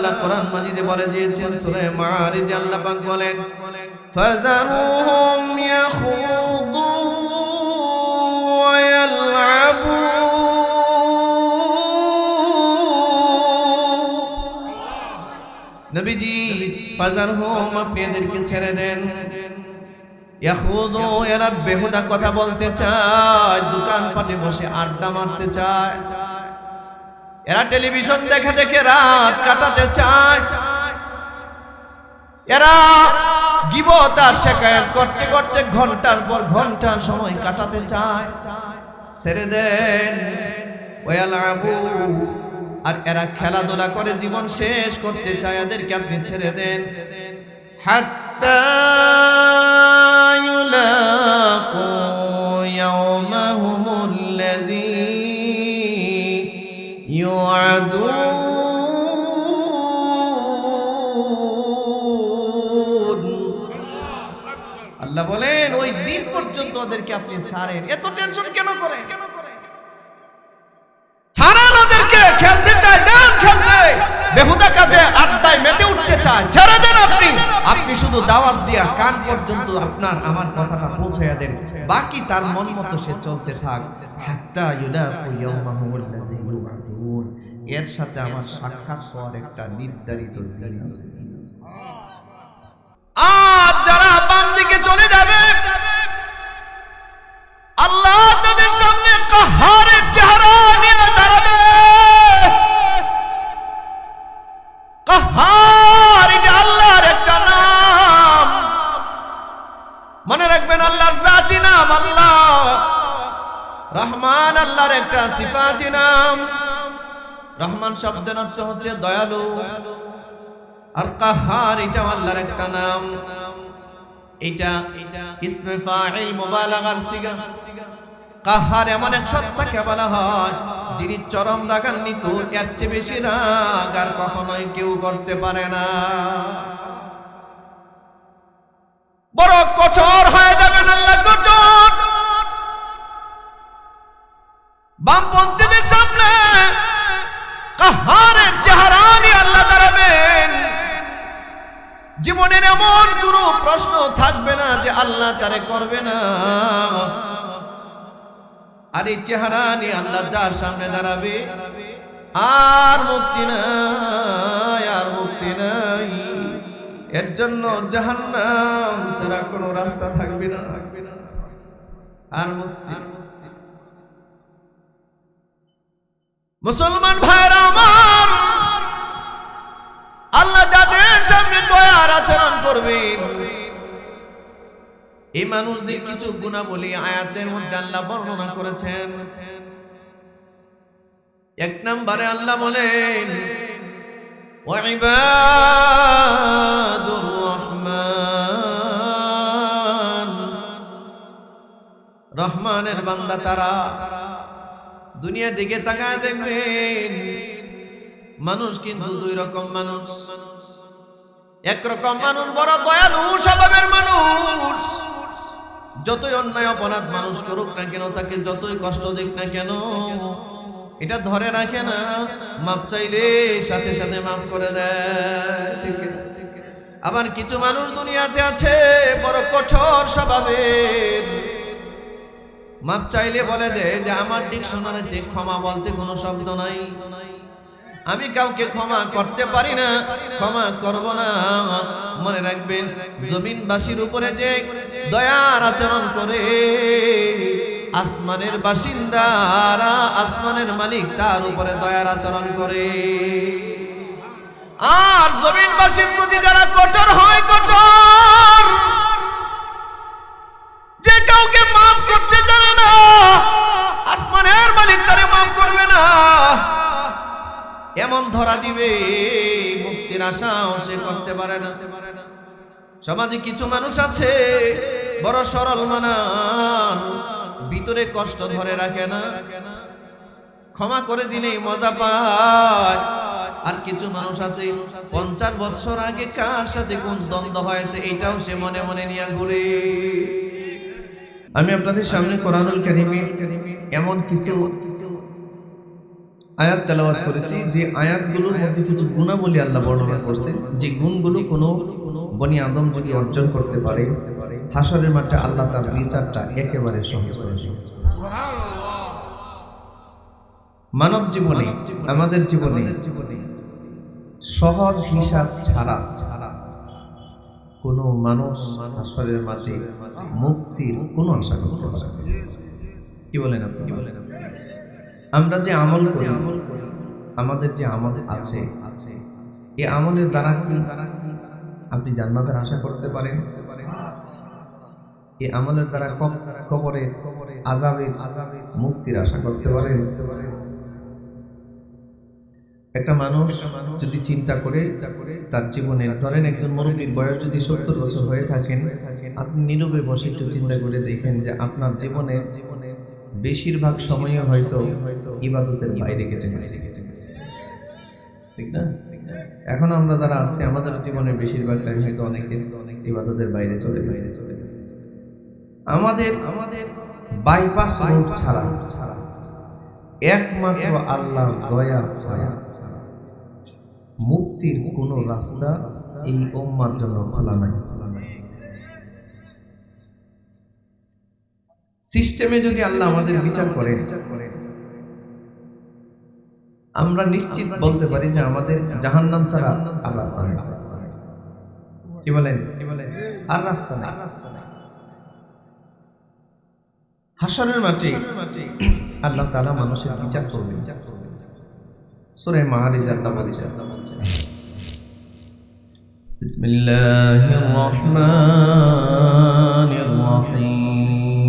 আল্লাহ কোরআন মাজিদে বলে দিয়েছেন সূরা মাআরিজ আল্লাহ পাক বলেন ফাযারুহুম ইয়াখুদু ওয়া ইয়ালআবু নবীজি ফাযারহুম আপনি এদেরকে ছেড়ে দেন ইয়াখুদু এরা বেহুদা কথা বলতে চায় দোকান পাটে বসে আড্ডা মারতে চায় এরা টেলিভিশন দেখে দেখে রাত কাটাতে চায় এরা গীবত আর শিকায়ত করতে করতে ঘন্টার পর ঘন্টা সময় কাটাতে চায় ছেড়ে দেন ওয়ালাবু আর এরা খেলাধুলা করে জীবন শেষ করতে চায় এদেরকে আপনি ছেড়ে দেন হাত্তা ইউলাকু ইয়াওমাহুমুল্লাযী ইউআদুন আল্লাহ বলেন ওই দিন পর্যন্ত ওদেরকে আপনি ছাড়েন এত টেনশন কেন করেন ছাড়েন ওদেরকে খেলতে চায় দেন খেলতে বেহুদা কাজে আড্ডায় মেতে উঠতে চায় ছেড়ে দেন আপনি শুধু দাওয়াত দিয়া কান পর্যন্ত আপনার আমার কথাটা পৌঁছায়া দেন বাকি তার মন মতো সে চলতে থাক হাত্তা ইউলাকু ইয়াওমাহুমুল্লাযী ইউআদুন এর সাথে আমার সাক্ষাৎ হওয়ার একটা নির্ধারিত দিন আছে আজ যারা বাম দিকে চলে যাবে আল্লাহ তাদের সামনে কাহারের চেহারা নিয়ে দাঁড়াবে কাহার এটা আল্লাহর একটা নাম মনে রাখবেন আল্লাহর জাতি নাম আল্লাহ রহমান আল্লাহর একটা সিফাতি নাম রহমান শব্দের অর্থ হচ্ছে দয়ালু আর কাহার এটা আল্লাহর একটা নাম এটা ইসমে ফাইল মুবালাগার সিগা কাহার এমন এক সত্তাকে বলা হয় যিনি চরম রাগান্বিত এর চেয়ে বেশি রাগ আর কখনোই কেউ করতে পারে না বড় কঠোর হয়ে যাবেন আল্লাহ কঠোর বামপন্থীদের সামনে কাহারের চেহারা নিয়ে আল্লাহ দাঁড়াবেন জীবনের এমন কোনো প্রশ্ন থাকবে না যে আল্লাহ তারে করবে না আর এই চেহারা নিয়ে আল্লাহ যার সামনে দাঁড়াবে আর মুক্তি নাই এর জন্য জাহান্নাম ছাড়া কোনো রাস্তা থাকবে না আর মুক্তি মুসলমান ভাইরা আমার আল্লাহ যাদের সামনে দয়ার আচরণ করবেন এই মানুষদের কিছু গুণাবলী আয়াতের মধ্যে আল্লাহ বর্ণনা করেছেন এক নম্বরে আল্লাহ বলেন ওয়াইবাদুর রহমান রহমানের বান্দা তারা দুনিয়ার দিকে তাকায় দেখবেন মানুষ কিন্তু দুই রকম মানুষ একরকম মানুষ বড় দয়ালু স্বভাবের মানুষ যতই অন্যায় অপরাধ মানুষ করুক না কেন তাকে যতই কষ্ট দিক না কেন এটা ধরে রাখে না মাপ চাইলে সাথে সাথে মাফ করে দেয় আবার কিছু মানুষ দুনিয়াতে আছে বড় কঠোর স্বভাবের মাপ চাইলে বলে দেয় যে আমার ডিকশনারিতে ক্ষমা বলতে কোনো শব্দ নাই আমি কাউকে ক্ষমা করতে পারি না ক্ষমা করব না মনে রাখবেন জমিনবাসীর উপরে যে দয়ার আচরণ করে আসমানের বাসিন্দারা আসমানের মালিক তার উপরে দয়ার আচরণ করে আর জমিনবাসীর প্রতি যারা কঠোর হয় কঠোর যে কাউকে মাফ করতে জানে না আসমানের মালিক তারে মাফ করবে না এমন ধরা দিবে মুক্তির আশাও সে করতে পারে না সমাজে কিছু মানুষ আছে বড় সরল মানান ভিতরে কষ্ট ধরে রাখে না ক্ষমা করে দিলেই মজা পায় আর কিছু মানুষ আছে 50 বছর আগে কার সাথে কোন দ্বন্দ্ব হয়েছে এটাও সে মনে মনে নিয়ে ঘুরে আমি আপনাদের সামনে কোরআনুল কারীমের এমন কিছু আয়াত তেলাওয়াত করেছি, যে আয়াতগুলোর মধ্যে কিছু গুণাবলী আল্লাহ বর্ণনা করছেন, যে গুণগুলো কোনো বনি আদম যদি অর্জন করতে পারে, হাসরের মাঠে আল্লাহ তার বিচারটা একেবারে সহজ করে দেন। মানব জীবনে, আমাদের জীবনে সহজ হিসাব ছাড়া কোনো মানুষ হাসরের মাঠে মুক্তির কোনো আশা করতে পারে না। কি বলেন আপনি? আমরা যে আমল করি, আমাদের যে আমল আছে, এই আমলের দ্বারা কি আপনি জান্নাতের আশা করতে পারেন? এই আমলের দ্বারা কবরের আযাবের মুক্তির আশা করতে পারেন? একটা মানুষ যদি চিন্তা করে তার জীবনে, ধরেন একজন মুরব্বীর বয়স যদি 70 বছর হয়ে থাকেন, আপনি নীরবে বসে একটু চিন্তা করে দেখেন যে আপনার জীবনে বেশিরভাগ সময় হয়তো ইবাদতের বাইরে কেটে গেছে, ঠিক না? এখন আমরা যারা আছি, আমাদের জীবনের বেশিরভাগ টাইম হয়তো অনেকে ইবাদতের বাইরে চলে গেছে। আমাদের বাইপাস রোড ছাড়া, একমাত্র আল্লাহর দয়া ছাড়া মুক্তির কোন রাস্তা এই উম্মার জন্য খোলা নাই। সিস্টেমে যদি আল্লাহ আমাদের বিচার করে, আমরা নিশ্চিত বলতে পারি যে আমাদের জাহান্নাম ছাড়া আর রাস্তা নেই। কি বলেন? আর রাস্তা নেই। হাসরের মাঠে আল্লাহ তাআলা মানুষের বিচার করবেন। সূরা মাআরিজ আল্লাহ বলেছেন, বিসমিল্লাহির রহমানির রহিম।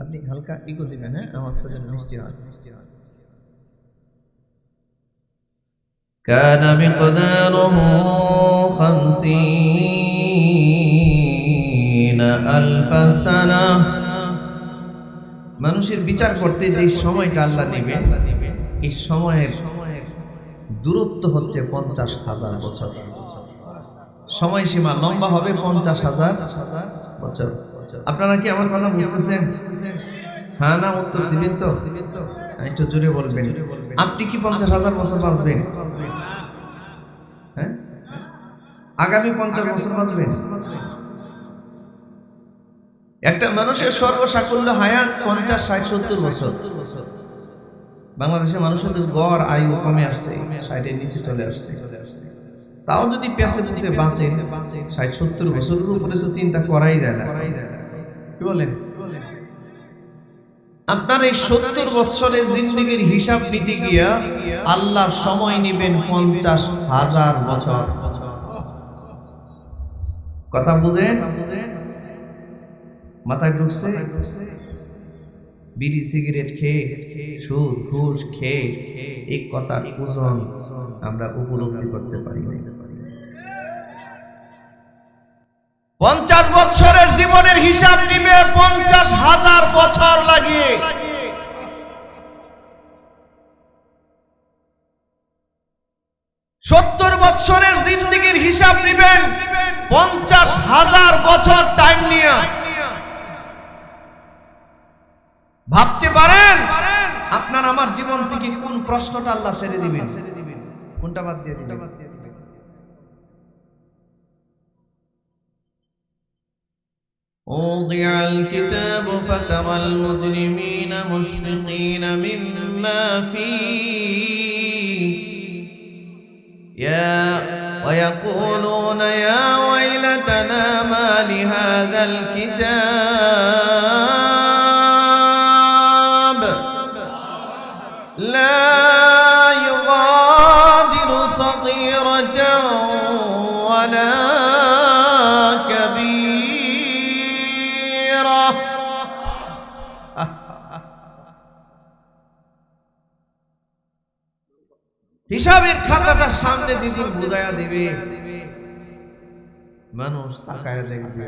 আপনি হালকা ইকো দিবেন, হ্যাঁ, আওয়াজটা যেন মিষ্টি হয়। কানা মিকদারুহু 50,000 সানা। মানুষের বিচার করতে যে সময়টা আল্লাহ নেবে, এই সময়ের দূরত্ব হচ্ছে 50,000 বছর। সময়সীমা লম্বা হবে 50,000 বছর। আপনারা কি আমার কথা বুঝতেছেন? হ্যাঁ না উত্তর দিবেন তো? একটু জোরে বলবেন। আপনি কি 50,000 বছর বাঁচবেন? হ্যাঁ, আগামী 50 বছর বাঁচবেন? একটা মানুষের সর্বসাকুল্য হায়াত 50, 60, 70 বছর। বাংলাদেশের মানুষের গড় আয়ু কমে আসছে, 60-এর নিচে চলে আসছে। তাও যদি পেছে পুছে বাঁচে 60-70 বছরের উপরে, তো চিন্তা করাই যায় না। কি বলেন? আপনার এই 70 বছরের জিন্দেগির হিসাব নিতে গিয়া আল্লাহ সময় নেবেন 50,000 বছর। কথা বুঝেন? মাথায় ঢুকছে? বিড়ি সিগারেট খেয়ে, সুদ ঘুষ খেয়ে এই কথার ওজন আমরা উপলব্ধি করতে পারি না। 50 বছরের জীবনের হিসাব নিবে 50,000 বছর লাগিয়ে। 70 বছরের জিন্দেগির হিসাব নিবেন 50,000 বছর টাইম নিয়ে। ভাবতে পারেন আপনার আমার জীবন থেকে কোন প্রশ্নটা আল্লাহ ছেড়ে দিবেন, কোনটা বাদ দিয়ে দিবেন? وضع الكتاب فترى المجرمين مشفقين مما فيه ويقولون يا ويلتنا ما لهذا الكتاب لا يغادر صغيرة ولا كبيرة হিসাবের খাতাটা সামনে যেদিন বুঝায়া দিবে, মানুষ তাকায় দেখবে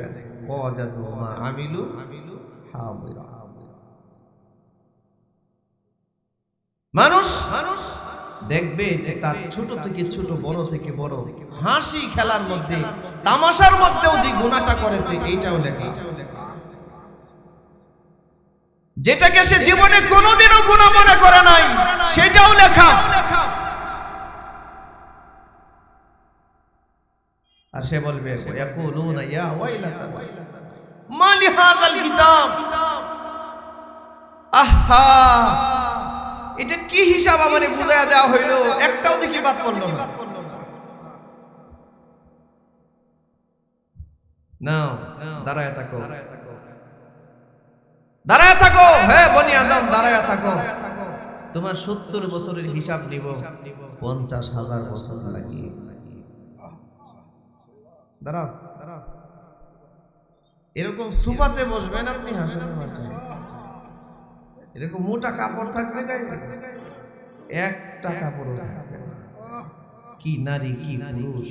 ওয়াজাদু মা আমিলু হাদিরা। মানুষ দেখবে যে তার ছোট থেকে ছোট, বড় থেকে বড়, হাসি খেলার মধ্যে, তামাশার মধ্যেও যে গুনাহটা করেছে এইটাও লেখা। যেটাকে সে জীবনে কোনোদিনও গুনাহ মনে করে নাই সেটাও লেখা। আর সে বলবে ইয়াকুলুনা ইয়া ওয়াইলাতা মা লিহাযাল কিতাব, আহা এটা কি হিসাব আমারে বুঝায়া দেওয়া হইল, একটাও দেখি বাদ পড়ল না। নাও দাঁড়ায় থাকো, দাঁড়ায় থাকো, হে বনি আদম দাঁড়ায় থাকো, তোমার 70 বছরের হিসাব নিব 50,000 বছর লাগিয়ে। দাঁড়াও দাঁড়াও, এরকম সোফাতে বসবেন আপনি, হাসরের মাঠে এরকম মোটা কাপড় থাকবে গায়ে, একটা কাপড় থাকবে না। কি নারী, কি পুরুষ,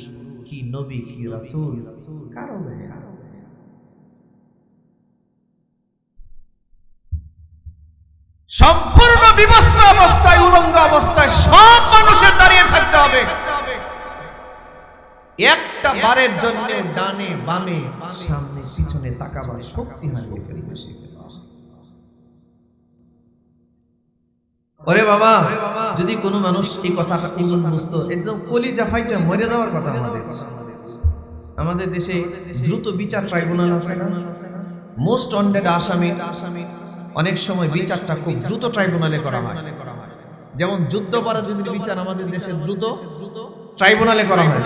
কি নবী, কি রাসূল, কারো গায়ে সম্পূর্ণ বিবস্ত্র অবস্থায়, উলঙ্গ অবস্থায় সব মানুষের দাঁড়িয়ে থাকতে হবে। একটা বারের জন্য ডানে বামে সামনে পিছনে তাকাবার শক্তি হারিয়ে ফেলবে। ওরে বাবা, যদি কোনো মানুষ এই কথাটা বুঝতো, একদম কলিজা ফাইটা মরে যাওয়ার কথা। আমাদের দেশে দ্রুত বিচার ট্রাইব্যুনাল আছে না, মোস্ট ওয়ান্টেড আসামি, অনেক সময় বিচারটা খুব দ্রুত ট্রাইব্যুনালে করা হয়। যেমন যুদ্ধাপরাধীদের বিচার আমাদের দেশে দ্রুত ট্রাইব্যুনালে করা হয়।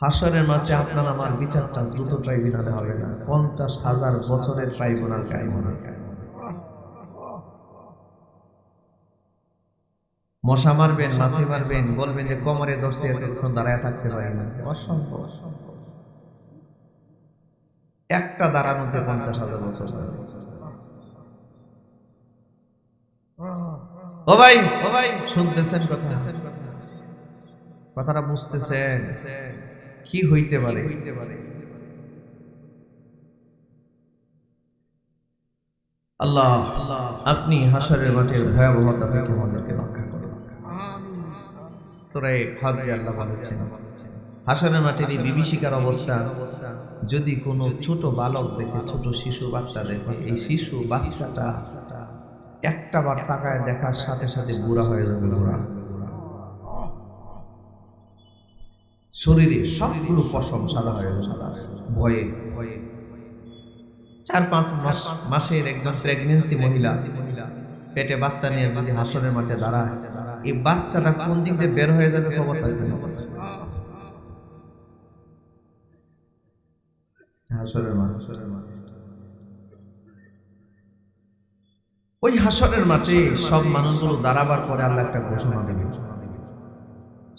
হাসরের মাঠে আপনার আমার বিচারটা দ্রুত ট্রাইব্যুনালে হবে না, 50,000 বছরের ট্রাইব্যুনাল কায়েম হবে। মশা মারবেন, মাছি মারবেন, বলবেন যে কোমরে ধরছে, এতক্ষণ দাঁড়ায় থাকতে পারে না, অসম্ভব। একটা দাঁড়ানোতে 50,000 বছর। ও ভাই, ও ভাই, শুনতেছেন কথা, কথাটা বুঝতেছেন কি হইতে পারে? আল্লাহ আপনি হাসরের মাঠের ভয়াবহতা থেকে আমাদেরকে রক্ষা করুন। সূরা হজ্জে আল্লাহ বলেছেন, হাসরের মাঠের এই বিভীষিকার অবস্থা যদি কোনো ছোট বালক দেখে, ছোট শিশু বাচ্চা দেখে, এই শিশু বাচ্চাটা একটা বার তাকায় দেখার সাথে সাথে বুড়া হয়ে যাবে। শরীরে সবগুলো পশম সাদা হয়ে যাবে ভয়ে। 4-5 মাসের একজন প্রেগন্যান্সি মহিলা পেটে বাচ্চা নিয়ে যদি হাসরের মাঠে দাঁড়ায়, এই বাচ্চাটা কোন দিক দিয়ে বের হয়ে যাবে খবর থাকবে না। হাসরের মাঠ, ওই হাসরের মাঠে সব মানুষগুলো দাঁড়াবার পরে আল্লাহ একটা ঘোষণা দেবে,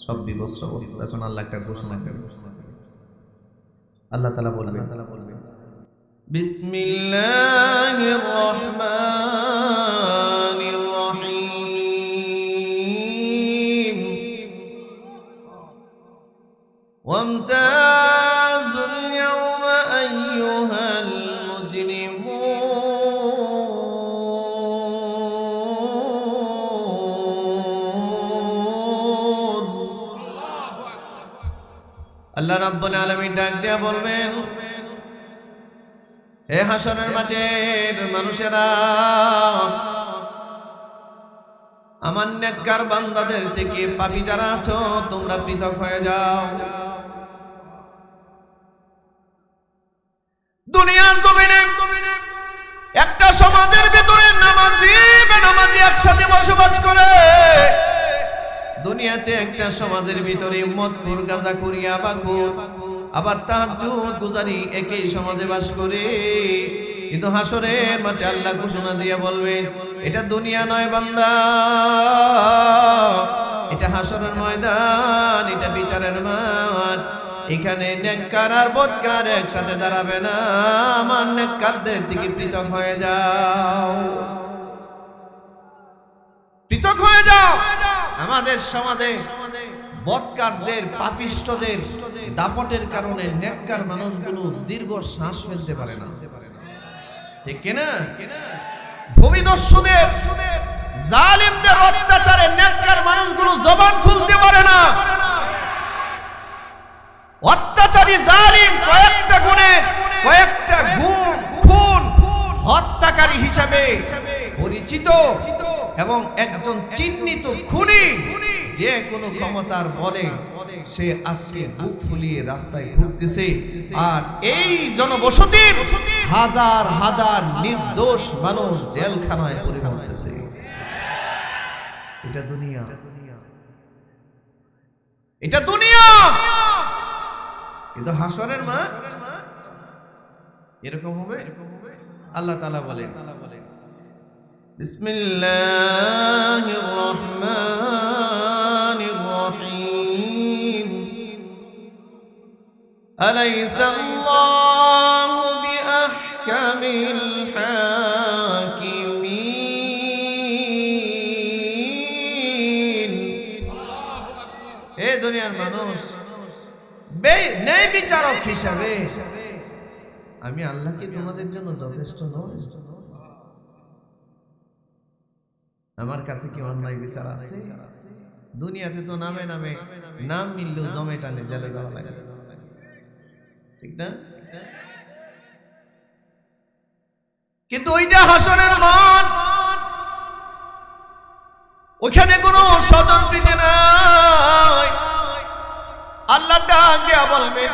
সব বিবস্ত্র অবস্থা। এখন আল্লাহ একটা ঘোষণা দেবে, আল্লাহ তাআলা বলবে, বিসমিল্লাহির রহমানির রহিম ওয়ামতাজুল ইয়াওমা আইয়ুহাল মুজরিমুন। আল্লাহ রাব্বুল আলামিন ডাক দিয়া বলবেন, হে হাসরের মাঠের মানুষেরা, আমার নেককার বান্দাদের থেকে পাপী যারা আছো তোমরা পৃথক হয়ে যাও। দুনিয়ার জমিনে একটা সমাজের ভিতরে নামাজি বেনামাজি একসাথে বসবাস করে। দুনিয়াতে একটা সমাজের ভিতরে মদখোর, গাঁজাখোর, ইয়াবাখোর, আবার তাহাজ্জুদ গুজারি একই সমাজে বাস করে। কিন্তু হাসরের মাঠে আল্লাহ ঘোষণা দিয়ে বলবেন, এটা দুনিয়া নয় বান্দা, এটা হাসরের ময়দান, এটা বিচারের মাঠ। এখানে নেককার আর বদকার একসাথে দাঁড়াবে না। আমার নেককারদের থেকে পৃথক হয়ে যাও, পৃথক হয়ে যাও। আমাদের সমাজে বদকারদের, পাপিষ্ঠদের দাপটের কারণে নেককার মানুষগুলো দীর্ঘ শ্বাস ফেলতে পারে না, ঠিক কিনা? ভূমিদস্যুদের, জালিমদের অত্যাচারে নেককার মানুষগুলো জবান খুলতে পারে না। অত্যাচারী জালিম কয়েকটা গুণে, কয়েকটা গুণ, খুন, হিসাবে পরিচিত এবং একজন চিহ্নিত খুনি, যে কোনো ক্ষমতার বলে সে আজকে বুক ফুলিয়ে রাস্তায় ঘুরতেছে, আর এই জনবসতির হাজার হাজার নির্দোষ মানুষ জেলখানায় পরিণতেছে। এটা দুনিয়া, এটা দুনিয়া। কিন্তু হাসরের মাঠ এরকম হবে। আল্লাহ তাআলা বলেন, বিসমিল্লাহির রহমানির রহিম, আলাইসাল্লাহু বিআহকামিল হাকিমিন। হে দুনিয়ার মানুষ, ন্যায় বিচারক হিসাবে আমি আল্লাহ কি তোমাদের জন্য যথেষ্ট নয়? আমার কাছে কি অন্যায় বিচার আছে? দুনিয়াতে তো নামে নামে নাম মিললেও জমে টানে জেলে যাওয়া লাগে, ঠিক না? কিন্তু ওইটা হাসরের মাঠ, ওখানে কোনো স্বজন প্রীতি নাই। আল্লাহ ডাক দিয়া বলবে,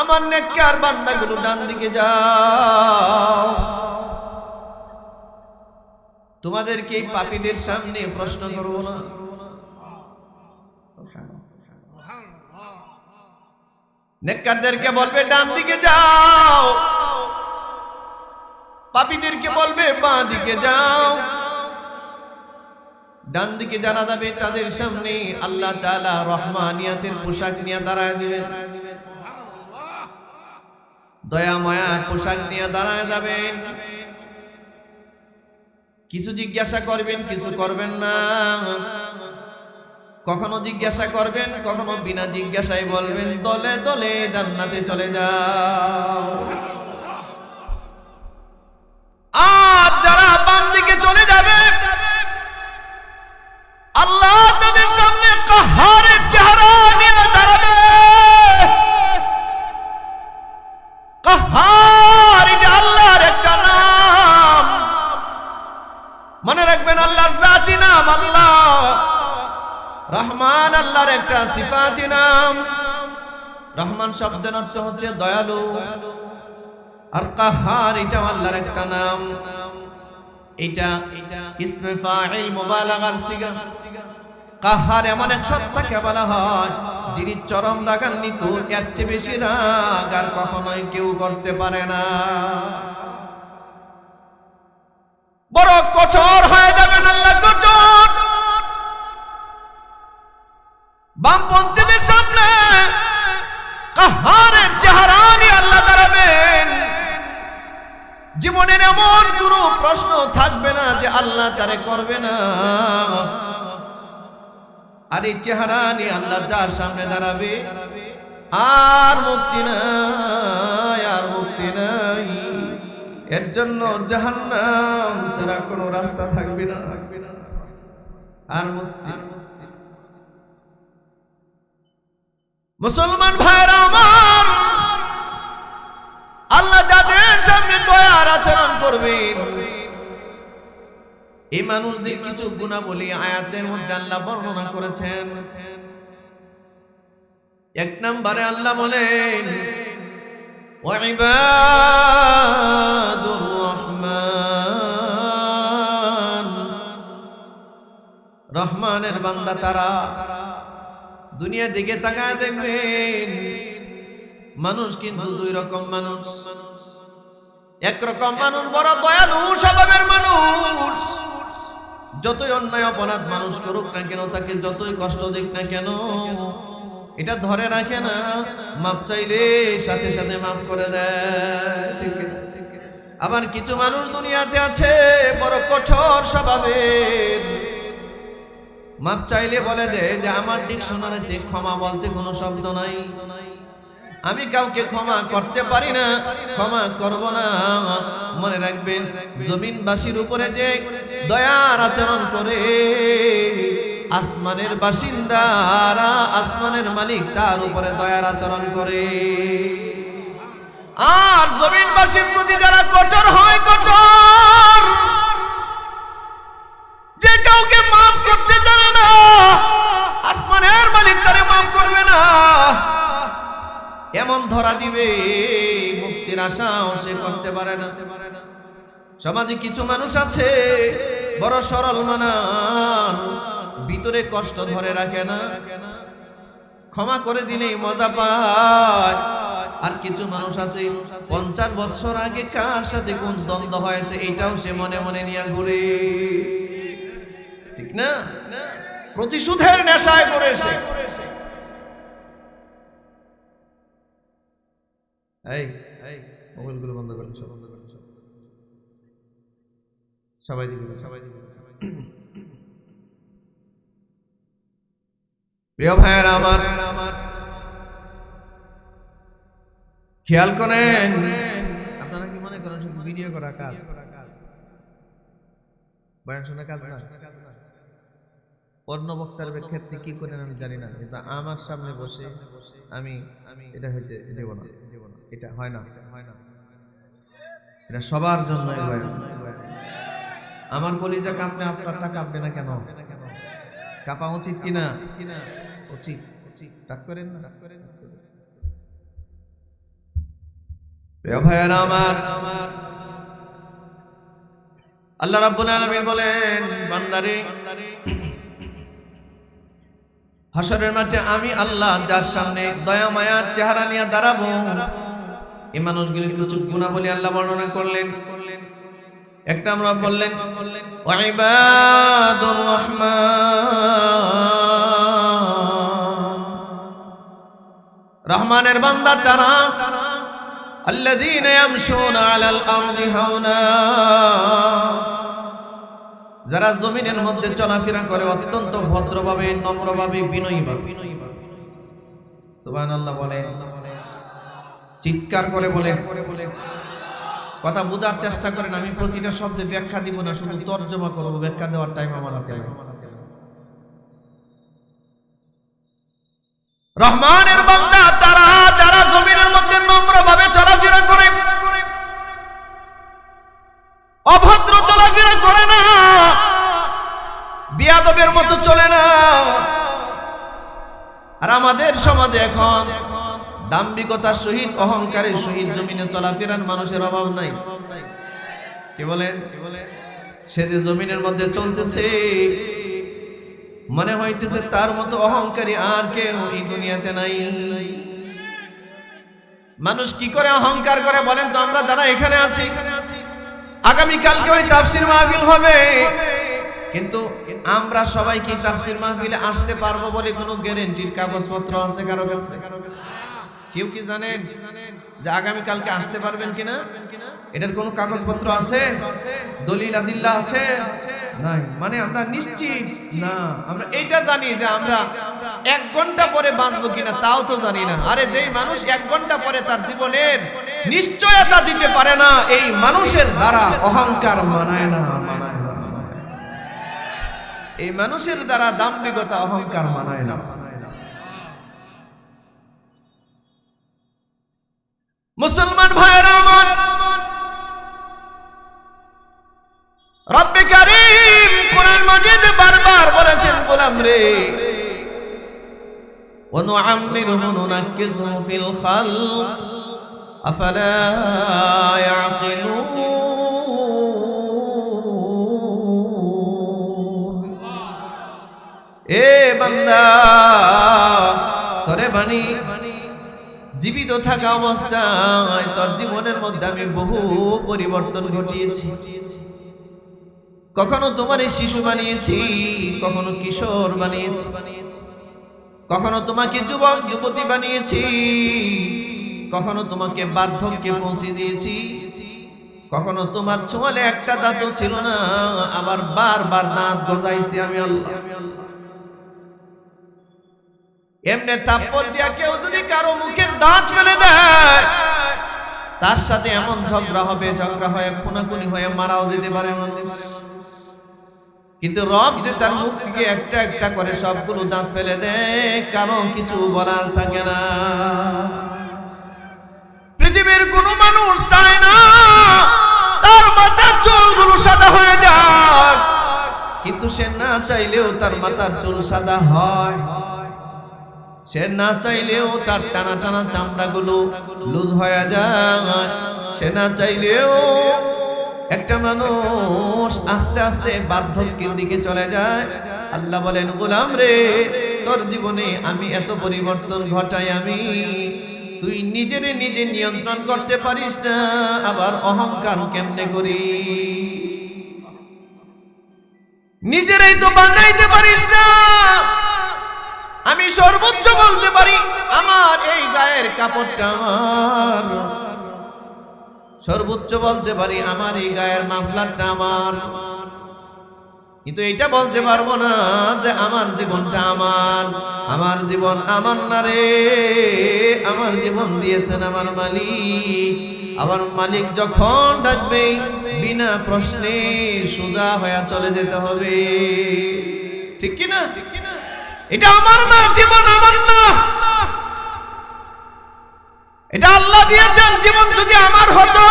আমার নেককার বান্দাগুলো ডান দিকে যাও। তোমাদেরকে এই পাপীদের সামনে প্রশ্ন করব না? নেককারদেরকে বলবে ডান দিকে যাও, পাপীদেরকে বলবে বাঁ দিকে যাও। ডান দিকে যারা যাবে তাদের সামনে আল্লাহ তাআলা রহমানিয়াতের পোশাক নিয়ে দাঁড়ায় যাবেন, দয়া মায়ার পোশাক নিয়ে দাঁড়ায় যাবেন। কিছু জিজ্ঞাসা করবেন, কিছু করবেন না। কখনো জিজ্ঞাসা করবেন, কখনো বিনা জিজ্ঞাসায় বলবেন, দলে দলে জান্নাতে চলে যাও। আর যারা বাম দিকে চলে যাবে, আল্লাহ তাদের সামনে কাহারের চেহারা নিয়ে দাঁড়াবে। কাহার এটা আল্লাহর একটা নাম, মনে রাখবেন। আল্লাহর জাতি নাম আল্লাহ। রহমান আল্লাহর একটা সিফাতি নাম। রহমান শব্দের অর্থ হচ্ছে দয়ালু, আর কাহার এটা আল্লাহর একটা নাম। এটা ইসমে ফাইল মুবালাগার সিগা। কাহার এমন এক সত্তাকে বলা হয় যিনি চরম রাগান্বিত, এর চেয়ে বেশি রাগ আর কখনোই কেউ করতে পারে না। বড় কঠোর হয়ে যাবেন আল্লাহ, কঠোর। বামপন্থীদের সামনে কাহারের চেহারা নিয়ে আল্লাহ দাঁড়াবেন। জীবনের এমন কোনো প্রশ্ন থাকবে না যে আল্লাহ তারে করবে না। আর এই চেহারা নিয়ে আল্লাহ যার সামনে দাঁড়াবে, আর মুক্তি নাই, আর মুক্তি নাই। এর জন্য জাহান্নাম ছাড়া কোনো রাস্তা থাকবে না, আর মুক্তি। মুসলমান ভাইরা আমার, আল্লাহ যাদের সামনে দয়ার আচরণ করবেন, এই মানুষদের কিছু গুণাবলী আয়াতের মধ্যে আল্লাহ বর্ণনা করেছেন। এক নম্বরে আল্লাহ বলেন, ওয়াইবাদুর রহমান, রহমানের বান্দা তারা। দুনিয়ার দিকে তাকায় দেখবেন, মানুষ কিন্তু দুই রকম মানুষ। একরকম মানুষ বড় দয়ালু স্বভাবের মানুষ, যতই অন্যায় অপরাধ মানুষ করুক না কেন, তাকে যতই কষ্ট দিক না কেন, এটা ধরে রাখে না, মাপ চাইলে সাথে সাথে মাফ করে দেয়। আবার কিছু মানুষ দুনিয়াতে আছে বড় কঠোর স্বভাবের, মাপ চাইলে বলে দেয় যে আমার ডিকশনারিতে ক্ষমা বলতে কোনো শব্দ নাই, আমি কাউকে ক্ষমা করতে পারি না, ক্ষমা করব না। মনে রাখবেন, জমিনবাসীর উপরে যে দয়ার আচরণ করে, আসমানের বাসিন্দারা, আসমানের মালিক তার উপরে দয়ার আচরণ করে। আর জমিনবাসীর প্রতি যারা কঠোর হয়, কঠোর, যে কাউকে মাফ করতে জানে না, আসমানের মালিক তারে মাফ করবে না, এমন ধরা দিবে মুক্তির আশাও সে করতে পারে না। সমাজে কিছু মানুষ আছে বড় সরল মানান, ভিতরে কষ্ট ধরে রাখে না, ক্ষমা করে দিলেই মজা পায়। আর কিছু মানুষ আছে 50 বছর আগে কার সাথে কোন দ্বন্দ্ব হয়েছে এটাও সে মনে মনে নিয়ে ঘুরে, ঠিক না? প্রতিশোধের নেশায় পড়েছে। এই মোবাইলগুলো বন্ধ করেন, সবাই দিকে। প্রিয় ভাইয়েরা আমার, খেয়াল করেন, আপনারা কি মনে করেন শুধু ভিডিও করা কাজ, বয়ান শোনা কাজ না? অন্য বক্তার ক্ষেত্রে কি করেন আমি জানি না, কিন্তু আমার সামনে বসে আমি এটা হইতে দেব না, এটা হয় না, এটা সবার জন্য। আমার কলিজা কাঁপবে, আপনারটা কাঁপবে না কেন? কাঁপা উচিত কিনা? উচিত। ডাক করেন না? প্রিয় ভাইয়েরা আমার, আল্লাহ রাব্বুল আলামিন বলেন, বান্দারে, হাসরের মাঠে আমি আল্লাহ যার সামনে দয়া মায়ার চেহারা নিয়ে দাঁড়াবো, এই মানুষগুলির কিছু গুণাবলী আল্লাহ বর্ণনা করলেন। একটা আমরা বললেন ওয়াইবাদুর রহমান, রহমানের বান্দা তারা আল্লাযীনা ইয়ামশুনা আলাল আরদি হাওনা, যারা জমিনের মধ্যে চলাফেরা করে অত্যন্ত ভদ্রভাবে, নম্রভাবে, বিনয়ীভাবে। সুবহানাল্লাহ বলে, চিৎকার করে বলে, কথা বোঝার চেষ্টা করেন। আমি প্রতিটা শব্দে ব্যাখ্যা দিব না, শুধু তর্জমা করব, ব্যাখ্যা দেওয়ার টাইম আমার হাতে নেই। রহমানের বান্দা তারা যারা জমিনের মধ্যে নম্রভাবে চলাফেরা করে, অভদ্র চলাফেরা করে না, বিয়াদবের মতো চলে না। আর আমাদের সমাজে এখন দাম্ভিকতার সহিত, অহংকারের সহিত জমিনে চলাফেরার মানুষের অভাব নাই। কি বলেন? সে যে জমিনের মধ্যে চলতেছে, মনে হইতেছে তার মতো অহংকারী আর কেউ এই দুনিয়াতে নাই। মানুষ কি করে অহংকার করে বলেন তো? আমরা যারা এখানে আছি, আগামীকালকে ওই তাফসীর মাহফিল হবে, কিন্তু আমরা সবাই কি তাফসীর মাহফিলে আসতে পারবো বলে কোনো গ্যারান্টির কাগজপত্র আছে কারো কাছে? কেউ কি জানেন যে আগামীকালকে আসতে পারবেন কিনা? এটার কোনো কাগজপত্র আছে? দলিল আদিল্লা আছে? নাই। মানে আমরা নিশ্চিত না। আমরা এইটা জানি যে আমরা 1 ঘন্টা পরে বাঁচবো কিনা তাও তো জানি না। আরে যেই মানুষ 1 ঘন্টা পরে তার জীবনের নিশ্চয়তা দিতে পারে না, এই মানুষের দ্বারা অহংকার মানায় না। এই মানুষের দ্বারা দাম্ভিকতা, অহংকার মানায় না। মুসলমান ভাইরা আমার, রব্বে কারীম কোরআন মাজিদে বারবার বলেছেন, গোলাম রে, ওয়া নুআম্মিরুহু নুনাক্কিসহু ফিল খালক আফালা ইয়াকিলুন। এ বান্দা, তোরে বানি জীবিত থাকা অবস্থায় তোর জীবনের মধ্যে আমি বহু পরিবর্তন ঘটিয়েছি। কখনো তোমার শিশু বানিয়েছি, কখনো কিশোর বানিয়েছি, কখনো তোমাকে যুবক যুবতী বানিয়েছি, কখনো তোমাকে বার্ধক্যে পৌঁছে দিয়েছি, কখনো তোমার চোয়ালে একটা দাঁতও ছিল না, আবার বারবার দাঁত গজাইছি আমি আল্লাহ। এমনি তাপ্পর দিয়া কেউ যদি কারো মুখের দাঁত ফেলে দেয়, তার সাথে এমন ঝগড়া হবে, ঝগড়া হয়ে খুনাখুনি হয়ে মারাও যেতে পারে। কিন্তু রব যে তার মুখ থেকে একটা একটা করে সবগুলো দাঁত ফেলে দেয়, কারো কিছু বলার থাকে না। পৃথিবীর কোনো চাইলেও তার মাথার চুল সাদা হয়, সে না চাইলেও তার টানা টানা চামড়াগুলো লুজ হয়ে যায়, সে না চাইলেও একটা মানুষ আস্তে আস্তে বার্ধক্যের দিকে চলে যায়। আল্লাহ বলেন, গোলাম রে, তোর জীবনে আমি এত পরিবর্তন ঘটাই, আমি তুই নিজেরে নিজে নিয়ন্ত্রণ করতে পারিস না, আবার অহংকার কেমনে করিস? নিজেরাই তো বাঁচাইতে পারিস না। আমি সর্বোচ্চ বলতে পারি আমার এই গায়ের কাপড়টা আমার, সর্বোচ্চ বলতে পারি আমার এই গায়ের মাফলারটা আমার, কিন্তু এটা বলতে পারবো না যে আমার জীবনটা আমার। আমার জীবন আমার না রে, আমার জীবন দিয়েছেন আমার মালিক। আমার মালিক যখন ডাকবে বিনা প্রশ্নে সোজা হয়ে চলে যেতে হবে, ঠিক কি না? এটা আমার না, জীবন আমার না, এটা আল্লাহ দিয়েছেন। জীবন যদি আমার হতো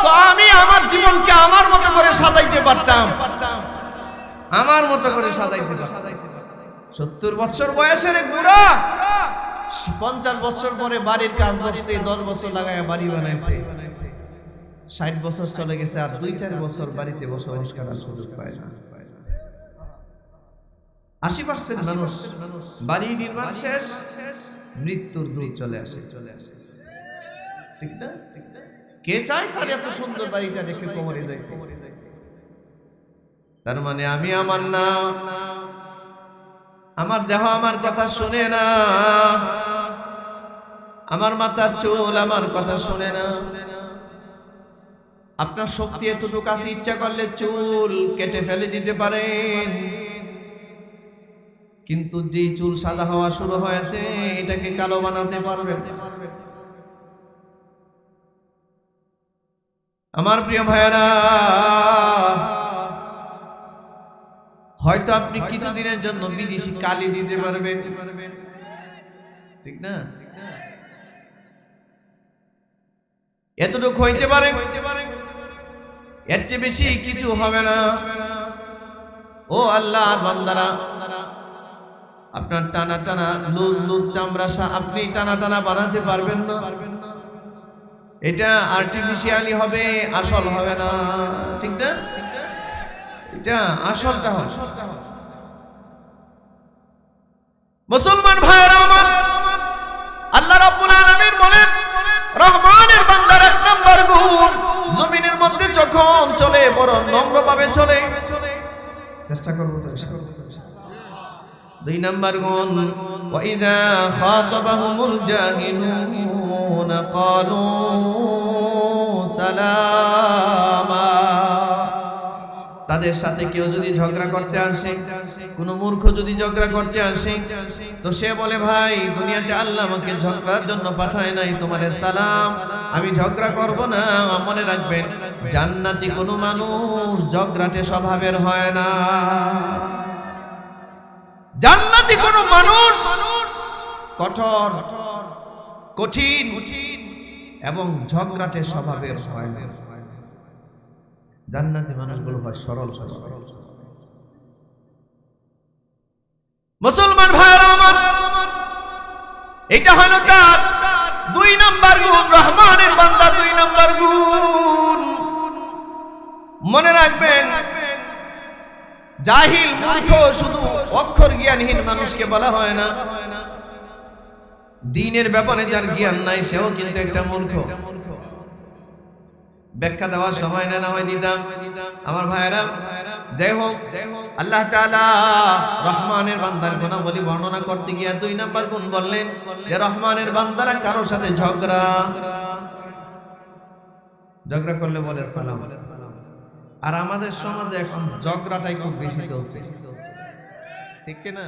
তো আমি আমার জীবনকে আমার মতো করে সাজাইতে পারতাম, আমার মতো করে সাজাইতে পারতাম। 70 বছর বয়সের এক বুড়া 50 বছর পরে বাড়ির কাজ করছে, 10 বছর লাগায় বাড়ি বানাইছে, 60 বছর চলে গেছে, আর 2-4 বছর বাড়িতে বসবাস করার সুযোগ পায় না। 80% মানুষ বাড়ি নির্মাণ শেষ, মৃত্যুর দূর চলে আসে, ঠিক না? কে চায় তার এত সুন্দর বাড়িটা রেখে কোমরে যাইতে? তার মানে আমি আমার না, আমার দেহ আমার কথা শুনে না, আমার মাথার চুল আমার কথা শুনে না। আপনার শক্তি এতটুকু আছে, ইচ্ছা করলে চুল কেটে ফেলে দিতে পারেন, কিন্তু যে চুল সাদা হওয়া শুরু হয়েছে এটাকে কালো বানাতে পারবেন? আমার প্রিয় ভাইয়েরা, হয়তো আপনি কিছুদিনের জন্য বিদেশি কালি দিতে পারবেন, ঠিক না? এতটুকু হইতে পারে, এর চেয়ে বেশি কিছু হবে না। ও আল্লাহর বান্দারা, আপনার টানা টানা লুজ চামড়া আপনি টানা টানা বানাতে পারবেন না। এটা আর্টিফিশিয়ালি হবে, আসল হবে না, ঠিক না? এটা আসলটা হবে। মুসলমান ভাইরা আমার, আল্লাহ রাব্বুল আলামিন বলেন, রহমানের বান্দার এক নাম্বার গুণ, জমিনের মধ্যে যখন চলে বড় নম্রভাবে চলে। চেষ্টা করব। 2 নাম্বার গুণ, ওয়া ইযা খাতাবাহুমুল জাহিলুনা ক্বালু সালামা। তাদের সাথে কেউ যদি ঝগড়া করতে আসে, কোন মূর্খ যদি ঝগড়া করতে আসে, তো সে বলে, ভাই দুনিয়াতে আল্লাহ আমাকে ঝগড়ার জন্য পাঠায় নাই, তোমাদের সালাম, আমি ঝগড়া করব না। মনে রাখবেন, জান্নাতি কোনো মানুষ ঝগড়াটে স্বভাবের হয় না। জান্নাতি কোনো মানুষ কঠোর, কঠিন এবং ঝগড়াটে স্বভাবের হয় না। জান্নাতি মানুষগুলো হয় সরল সরল। মুসলমান ভাইরা আমার, এটা হলো তার 2 নাম্বার গুণ, রহমানের বান্দা 2 নাম্বার গুণ। মনে রাখবেন, জাহিল মূর্খ শুধু অক্ষর জ্ঞানহীন মানুষকে বলা হয় না, দ্বীনের ব্যাপারে যার জ্ঞান নাই সেও কিন্তু একটা মূর্খ। ব্যাখ্যা দেওয়ার সময় না হয় দিতাম। আমার ভাইরা, যাই হোক, আল্লাহ তাআলা রহমানের বান্দার গুণাবলী বর্ণনা করতে গিয়ে 2 নাম্বার গুণ বললেন যে রহমানের বান্দারা কারোর সাথে ঝগড়া করলে বলে সালাম। আর আমাদের সমাজে এখন ঝগড়াটাই খুব বেশি চলছে, ঠিক কি না?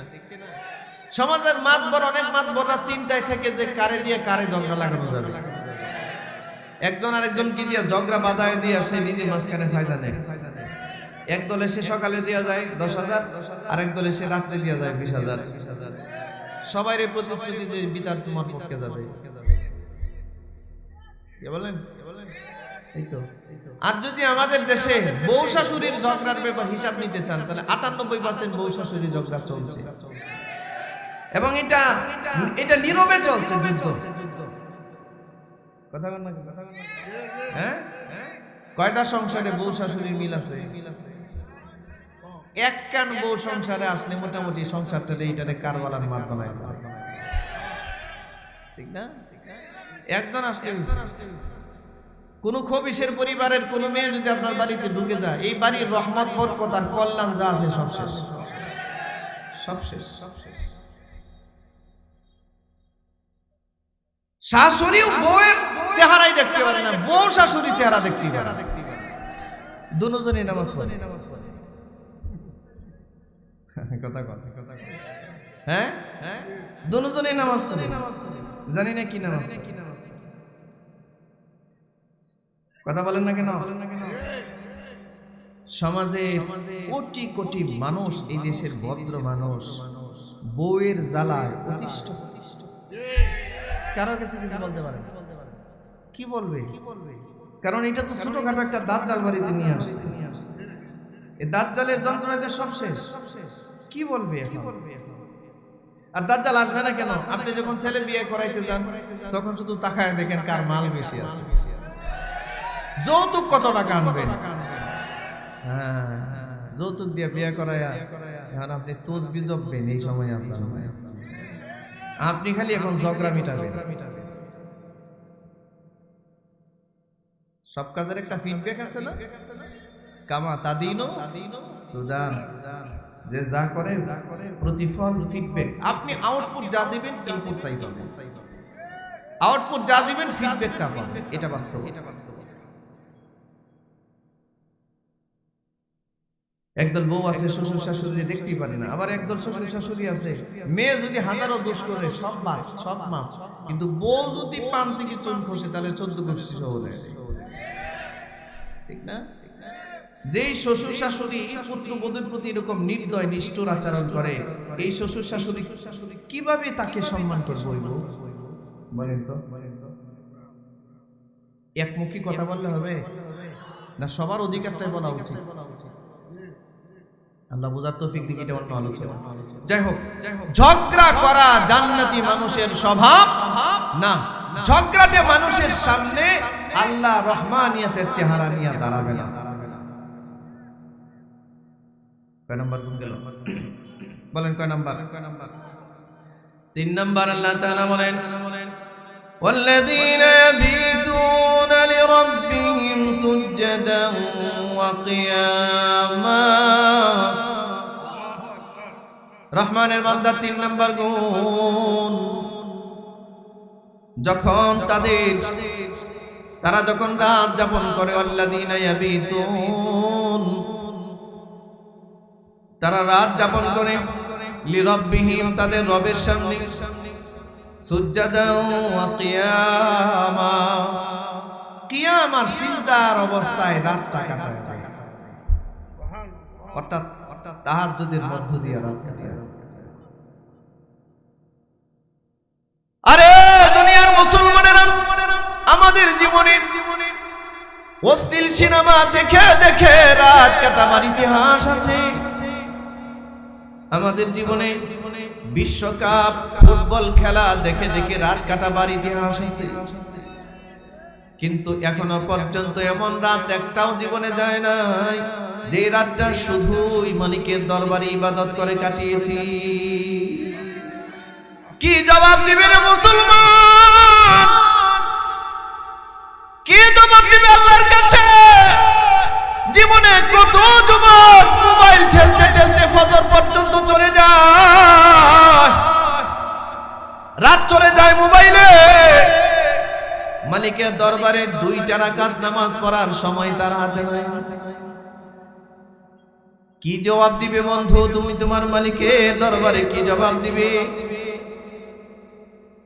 সমাজের মাতবর, অনেক মাতবররা চিন্তায় থেকে যে কারে দিয়ে কারে ঝগড়া লাগানো যাবে। একজন আরেকজন কি দিয়ে ঝগড়া বাধায় দিয়ে সে নিজে মাঝখানে ফায়দা নেয়। এক দলে সে সকালে দেওয়া যায় 10,000, আরেক দলে সে রাত্রে দেওয়া যায় 20,000। সবাই প্রতিশ্রুতি যে বিতার তোমার পক্ষে যাবে। কে বলেন? আর যদি আমাদের দেশে বউ শাশুড়ির ঝগড়ার ব্যাপার হিসাব নিতে চান তাহলে 98% বউ শাশুড়ির ঝগড়া চলছে, এবং এটা নীরবে চলছে যুদ্ধ। কথা বল না, হ্যাঁ? কয়টা সংসারে বউ শাশুড়ির মিল আছে? এক কান বউ সংসারে আসলে মোটামুটি সংসারটারে এইটারে কারবালার মাঠ বানাইছে, ঠিক না? একজন আসলে কোন খবিশের পরিবারের কোন মেয়ে যদি আপনার বাড়িতে ঢুকে যায়, এই বাড়ির রহমত বরকত আর কল্যাণ যা আছে সব শেষ, সব শেষ। শাশুড়ি বউয়ের চেহারাই দেখতে পারে না, বউ শাশুড়ি চেহারা দেখতে পারে। দুজনেই নামাজ পড়ে, কথা কথা, হ্যাঁ, দুজনেই নামাজ পড়ে, জানি না কি নামাজ, কথা বলেন না কেন? সমাজে কোটি কোটি মানুষ, এই দেশের ভদ্র মানুষ বউয়ের জ্বালায় অতিষ্ঠ। কারো কাছে কিছু বলতে পারে, কি বলবে? কারণ এটা তো ছোটখাটো একটা দাজ্জাল বাড়িতে নিয়ে আসছে, এই দাজ্জালের যন্ত্রণাতে সব শেষ। কি বলবে এখন? আর দাজ্জাল আসবে না কেন? আপনি যখন ছেলে বিয়ে করাইতে যান তখন শুধু তাকায় দেখেন কার মাল বেশি আছে, যৌতুক কত টাকা আনবেন। হ্যাঁ, যৌতুক দিয়ে বিয়ে করায়া এখন আপনি তসবিহ জপবেন। এই সময় আপনি খালি এখন ঝগড়া মিটাবেন। সব কাজের একটা ফিডব্যাক আছে না? কামা তাদিনো তুদান, যে যা করে প্রতিফল ফিডব্যাক। আপনি আউটপুট যা দিবেন ইনপুট তাই পাবেন, আউটপুট যা দিবেন ফিডব্যাকটা পাবেন। এটা বাস্তব। একদল বউ আছে শ্বশুর শাশুড়ি দেখতেই পারে না, আবার একদল শ্বশুর শাশুড়ি আছে মেয়ে যদি হাজারো দোষ করে সব মাপ, কিন্তু বউ যদি পান থেকে চুন খসে তাহলে 14 গোষ্ঠী সহ দেয়, ঠিক না? যেই শ্বশুর শাশুড়ি পুত্রবধূর প্রতি এরকম নির্দয় নিষ্ঠুর আচরণ করে, এই শ্বশুর শাশুড়ি কিভাবে তাকে সম্মান করবো? বলেন তো, একমুখী কথা বললে হবে না? সবার অধিকারটাই বলা উচিত। আল্লাহ বুঝার তৌফিক দিকে এটা অন্য আলোচনা। যাই হোক, ঝগড়া করা জান্নাতি মানুষের স্বভাব না। ঝগড়াটে মানুষের সামনে আল্লাহ রহমানিয়তের চেহারা নিয়ে দাঁড়াবে না। কয় নাম্বার গুণ গেল? বলেন কয় নাম্বার? 3 নাম্বার আল্লাহ তাআলা বলেন, ওয়াল্লাযীনা ইয়াবীতুনা লিরাব্বিহিম সুজদান ওয়া কিয়ামা। রহমানের বান্দা 3 নাম্বার গুণ, যখন তারা যখন রাত যাপন করে, ওয়াল্লাযীনা ইয়াবীতুন, তারা রাত যাপন করে লিরাব্বিহিম, তাদের রবের সামনে, সুজদান ওয়া কিয়ামা, কিয়াম আর সিজদার অবস্থায় রাতটা কাটায়, অর্থাৎ তাহাজ্জুদের মধ্য দিয়ে রাত কাটায়। আরে দুনিয়ার মুসলমানেরা, আমাদের জীবনে অশ্লীল সিনেমা দেখে দেখে রাত কাটাবার ইতিহাস আছে। আমাদের জীবনে বিশ্বকাপ ফুটবল খেলা দেখে দেখে রাত কাটাবার ইতিহাস আছে। কিন্তু এখনো পর্যন্ত এমন রাত একটাও জীবনে যায় নাই যে রাতটা শুধুই মালিকের দরবারে ইবাদত করে কাটিয়েছি। কি জবাব দিবে রে মুসলমান? কি জবাব দিবে আল্লাহর কাছে? জীবনে কত যুবক মোবাইল ঠেলতে ঠেলতে ফজর পর্যন্ত চলে যায়, রাত চলে যায় মোবাইলে। মালিকের দরবারে 2 রাকাত নামাজ পড়ার সময় তার হাতে নাই। কি জবাব দিবে বন্ধু তুমি তোমার মালিকের দরবারে? কি জবাব দিবে?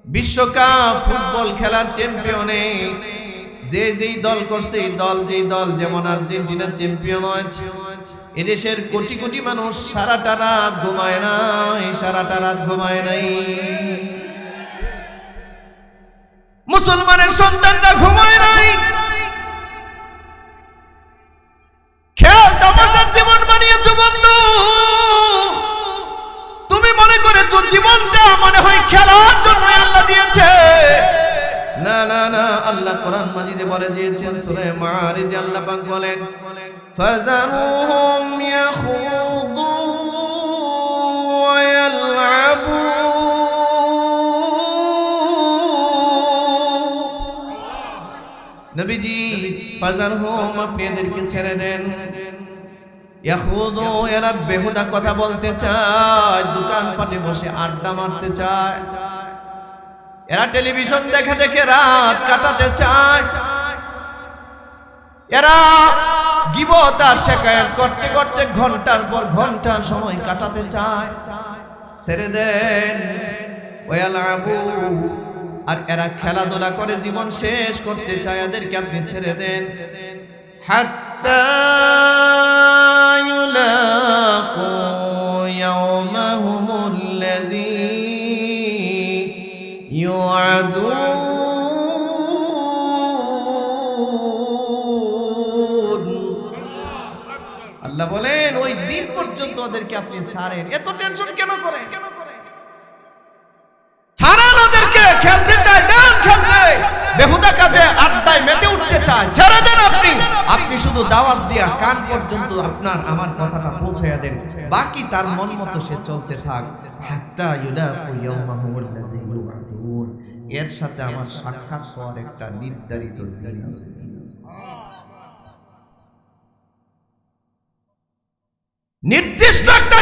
বিশ্বকাপ ফুটবল খেলার চ্যাম্পিয়নে যেই দল করছে, যেই দল যেমন আর্জেন্টিনা চ্যাম্পিয়ন হয়েছে, এদেশের কোটি কোটি মানুষ সারাটা রাত ঘুমায় নাই। মুসলমানের সন্তানরা ঘুমায় নাই। না আল্লাহ কোরআন মাজিদে বলে দিয়েছেন সূরা মাআরিজে আল্লাহ পাক বলেন ফাযারুহুম ইয়াখুদু ওয়া ইয়ালআবু নবীজি ফাযারহুম আপনি এদেরকে ছেড়ে দেন ইয়াখুদু এরা বেহুদা কথা বলতে চায় দোকান পাটে বসে আড্ডা মারতে চায় এরা টেলিভিশন দেখে দেখে রাত কাটাতে চায় এরা গীবত আর শিকায়াত করতে করতে ঘন্টার পর ঘন্টা সময় কাটাতে চায় ছেড়ে দেন ওয়ালাবু আর এরা খেলাধুলা করে জীবন শেষ করতে চায় এদেরকে আপনি ছেড়ে দেন হাত্তা ইউলাকু ইয়াওমাহুমুল্লাযী আল্লাহ বলেন ওই দিন পর্যন্ত ওদেরকে আপনি ছাড়েন এত টেনশন কেন করেন ছাড়েন ওদেরকে খেলতে চায় দেন খেলতে বেহুদা কাজে আড্ডায় মেতে উঠতে চায় ছেড়ে দেন আপনি শুধু দাওয়াত দিয়া কান পর্যন্ত আপনার আমার কথাটা পৌঁছায়া দেন বাকি তার মন মতো সে চলতে থাক হাত্তা ইউলাকু ইয়াওমাহুল্লাযী ইউআদুন এর সাথে আমার সাক্ষাৎ হওয়ার একটা নির্ধারিত দিন আছে নির্দিষ্ট একটা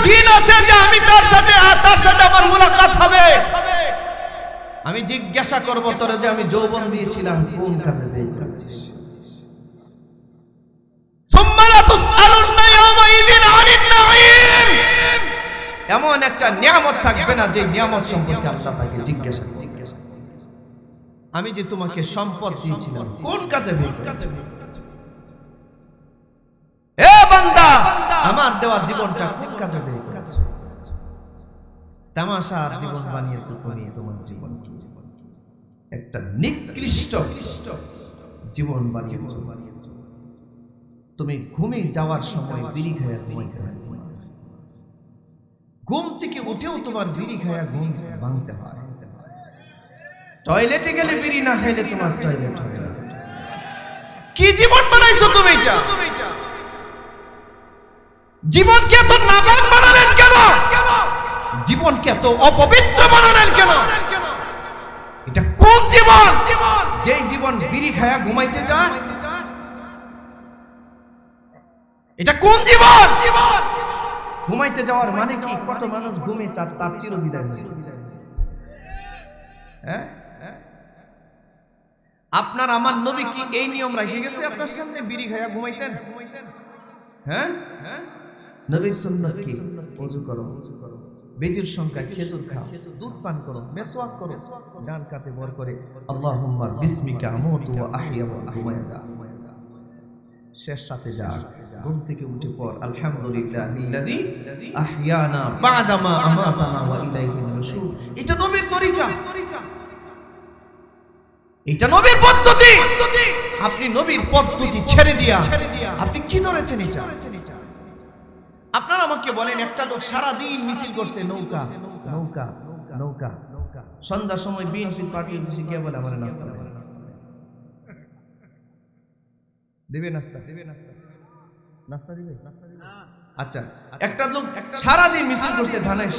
দিন আছে যে আমি তার সাথে আমার মুলাকাত হবে আমি জিজ্ঞাসা করব তোরে যে আমি যৌবন দিয়েছিলাম কোন কাজে ব্যয় করেছিস সুম্মা লা তুসআলুন্না ইয়াওমাইযিন আনিন নাঈম এমন একটা নিয়ামত থাকবে না যে নিয়ামত সম্পর্কে আল্লাহ তাকে জিজ্ঞাসা করবে আমি যে তোমাকে সম্পদ দিয়েছিলাম কোন কাজে ব্যয় করেছিস এ বান্দা আমার দেওয়া জীবনটা কোন কাজে ব্যয় করেছো তামাশার জীবন বানিয়েছো তুমি তোমার জীবন একটা নিকৃষ্ট জীবন বানিয়েছো তুমি ঘুমে যাওয়ার সময় বিড়ি খায়া ঘুমাইতে হয় ঘুম থেকে উঠেও তোমার বিড়ি খায়া ঘুম ভাঙতে হয় টয়লেটে গেলে বিড়ি না খাইলে তোমার টয়লেট হয় না কি জীবন বানাইছো তুমি এটা জীবনকে এত নাপাক বানালেন কেন জীবনকে এত অপবিত্র বানালেন কেন এটা কোন জীবন যেই জীবন বিড়ি খায়া ঘুমাইতে যায় এটা কোন জীবন ঘুমাইতে যাওয়ার মানে কি কত মানুষ ঘুমে তার চিরবিদায় হয়ে গেছে হ্যাঁ আপনার আমার নবী কি এই নিয়ম রেখে গেছে আপনার সামনে বিড়ি খায়া ঘুমাইতেন হ্যাঁ নবীর সুন্নাত কি ওযু করো বেজির সংখ্যা খেজুর খাও দুধ পান করো মেসওয়াক করো ডান কাতে ভর করে আল্লাহুম্মা বিসমিকা আমুতু ওয়া আহইয়া ওয়া আহওয়া শেষ সাথে যা ঘুম থেকে উঠে পর আলহামদুলিল্লাহিল্লাযী আহইয়ানা বা'দা মা আমাতানা ওয়া ইলাইহিন নুশুর এটা নবীর তরিকা এটা নবীর পদ্ধতি আপনি নবীর পদ্ধতি ছেড়ে দিয়া আপনি কি ধরেছেন এটা আপনারা আমাকে বলেন একটা লোক সারা দিন মিছিল করছে নৌকা নৌকা নৌকা সন্ধ্যার সময় বিএনপির পার্টি অফিসে গিয়ে বলে আমার নাস্তা দেবে নাস্তা দিবে আচ্ছা একটা লোক সারা দিন মিছিল করছে ধানের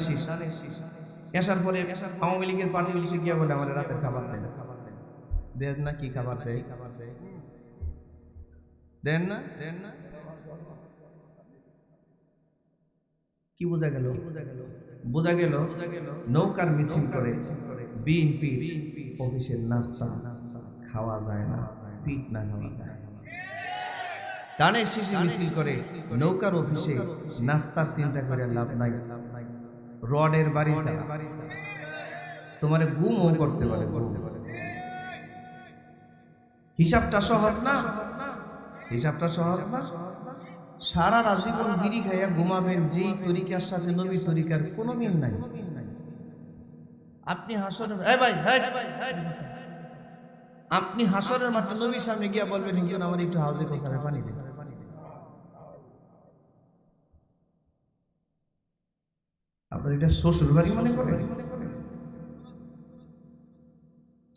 শীষ আসার পরে আওয়ামী লীগের পার্টি অফিসে গিয়ে বলে আমার রাতের খাবার দেন না কি খাবার দেন না কি বোঝা গেল নৌকার মিছিল করে বিএনপি অফিসের নাস্তা খাওয়া যায় না পিঠ না খাওয়া যায় ধানের শীষে মিছিল করে নৌকার অফিসে নাস্তার চিন্তা করে লাভ নাই রডের বাড়ি তোমার গুমও করতে পারে হিসাবটা সহজ না সারা জীবন বিড়ি খাইয়া ঘুমাবেন যেই তরিকার সাথে নবী তরিকার কোনো মিল নাই আপনি হাসরের মাঠে নবীর সামনে গিয়া বলবেন হুজুর আমার একটু হাউজে কোসারে পানি দিন আপনার এটা শ্বশুর বাড়ি মনে করেন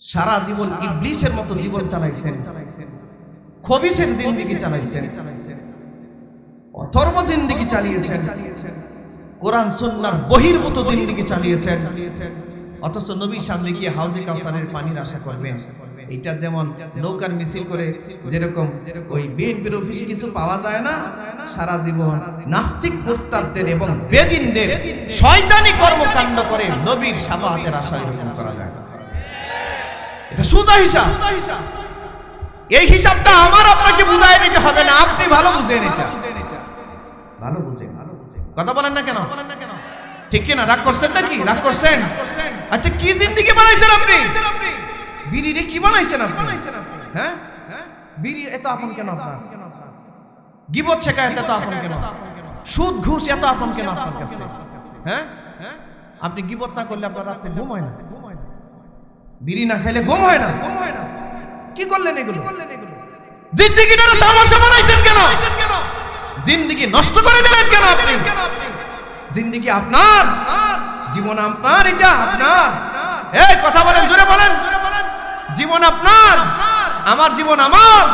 সারা জীবন ইবলিসের মতো জীবন চালাইছেন, খবিসের জিন্দেগি চালাইছেন, অথর্ব জিন্দেগি চালিয়েছেন, কোরআন সুন্নাহর বহির্ভূত জিন্দেগি চালিয়েছেন, অথচ নবীর সামনে গিয়ে হাউজে কাউসারের পানির আশা করবেন। এটা যেমন নৌকার মিছিল করে যেরকম ওই বিএনপির অফিসে কিছু পাওয়া যায় না, সারা জীবন নাস্তিক মুস্তাদদের এবং বেদিনদের শয়তানি কর্মকাণ্ড করে নবীর শাফাআতের আশা এরকম করা যায়। এটা সোজা হিসাব। এই হিসাবটা আমার আপনাকে বুঝায় নিতে হবে না, আপনি ভালো বুঝেন, এটা ভালো বুঝেন। কথা বলেন না কেন? ঠিক কিনা? রাগ করছেন নাকি? রাগ করছেন? আচ্ছা, কি জিন্দেগি বানাইছেন আপনি? বিড়িরে কি বানাইছেন আপনি? হ্যাঁ, বিড়ি এত আপন কেন আপনার? গীবত শেখায় এত আপন কেন? সুদ ঘুষ এত আপন কেন আপনার কাছে? হ্যাঁ, আপনি গীবত না করলে আপনার রাতে ঘুম হয় না, বিড়ি না খাইলে ঘুম হয় না। কি করলেন এগুলো? জিন্দেগিটার তামাশা বানাইছেন কেন? জিন্দেগি নষ্ট করে দিলেন কেন আপনি? জিন্দেগি আপনার, জীবন আপনার, এটা আপনার। এই কথা বলেন, জোরে বলেন। জীবন আপনার, আমার জীবন আমার।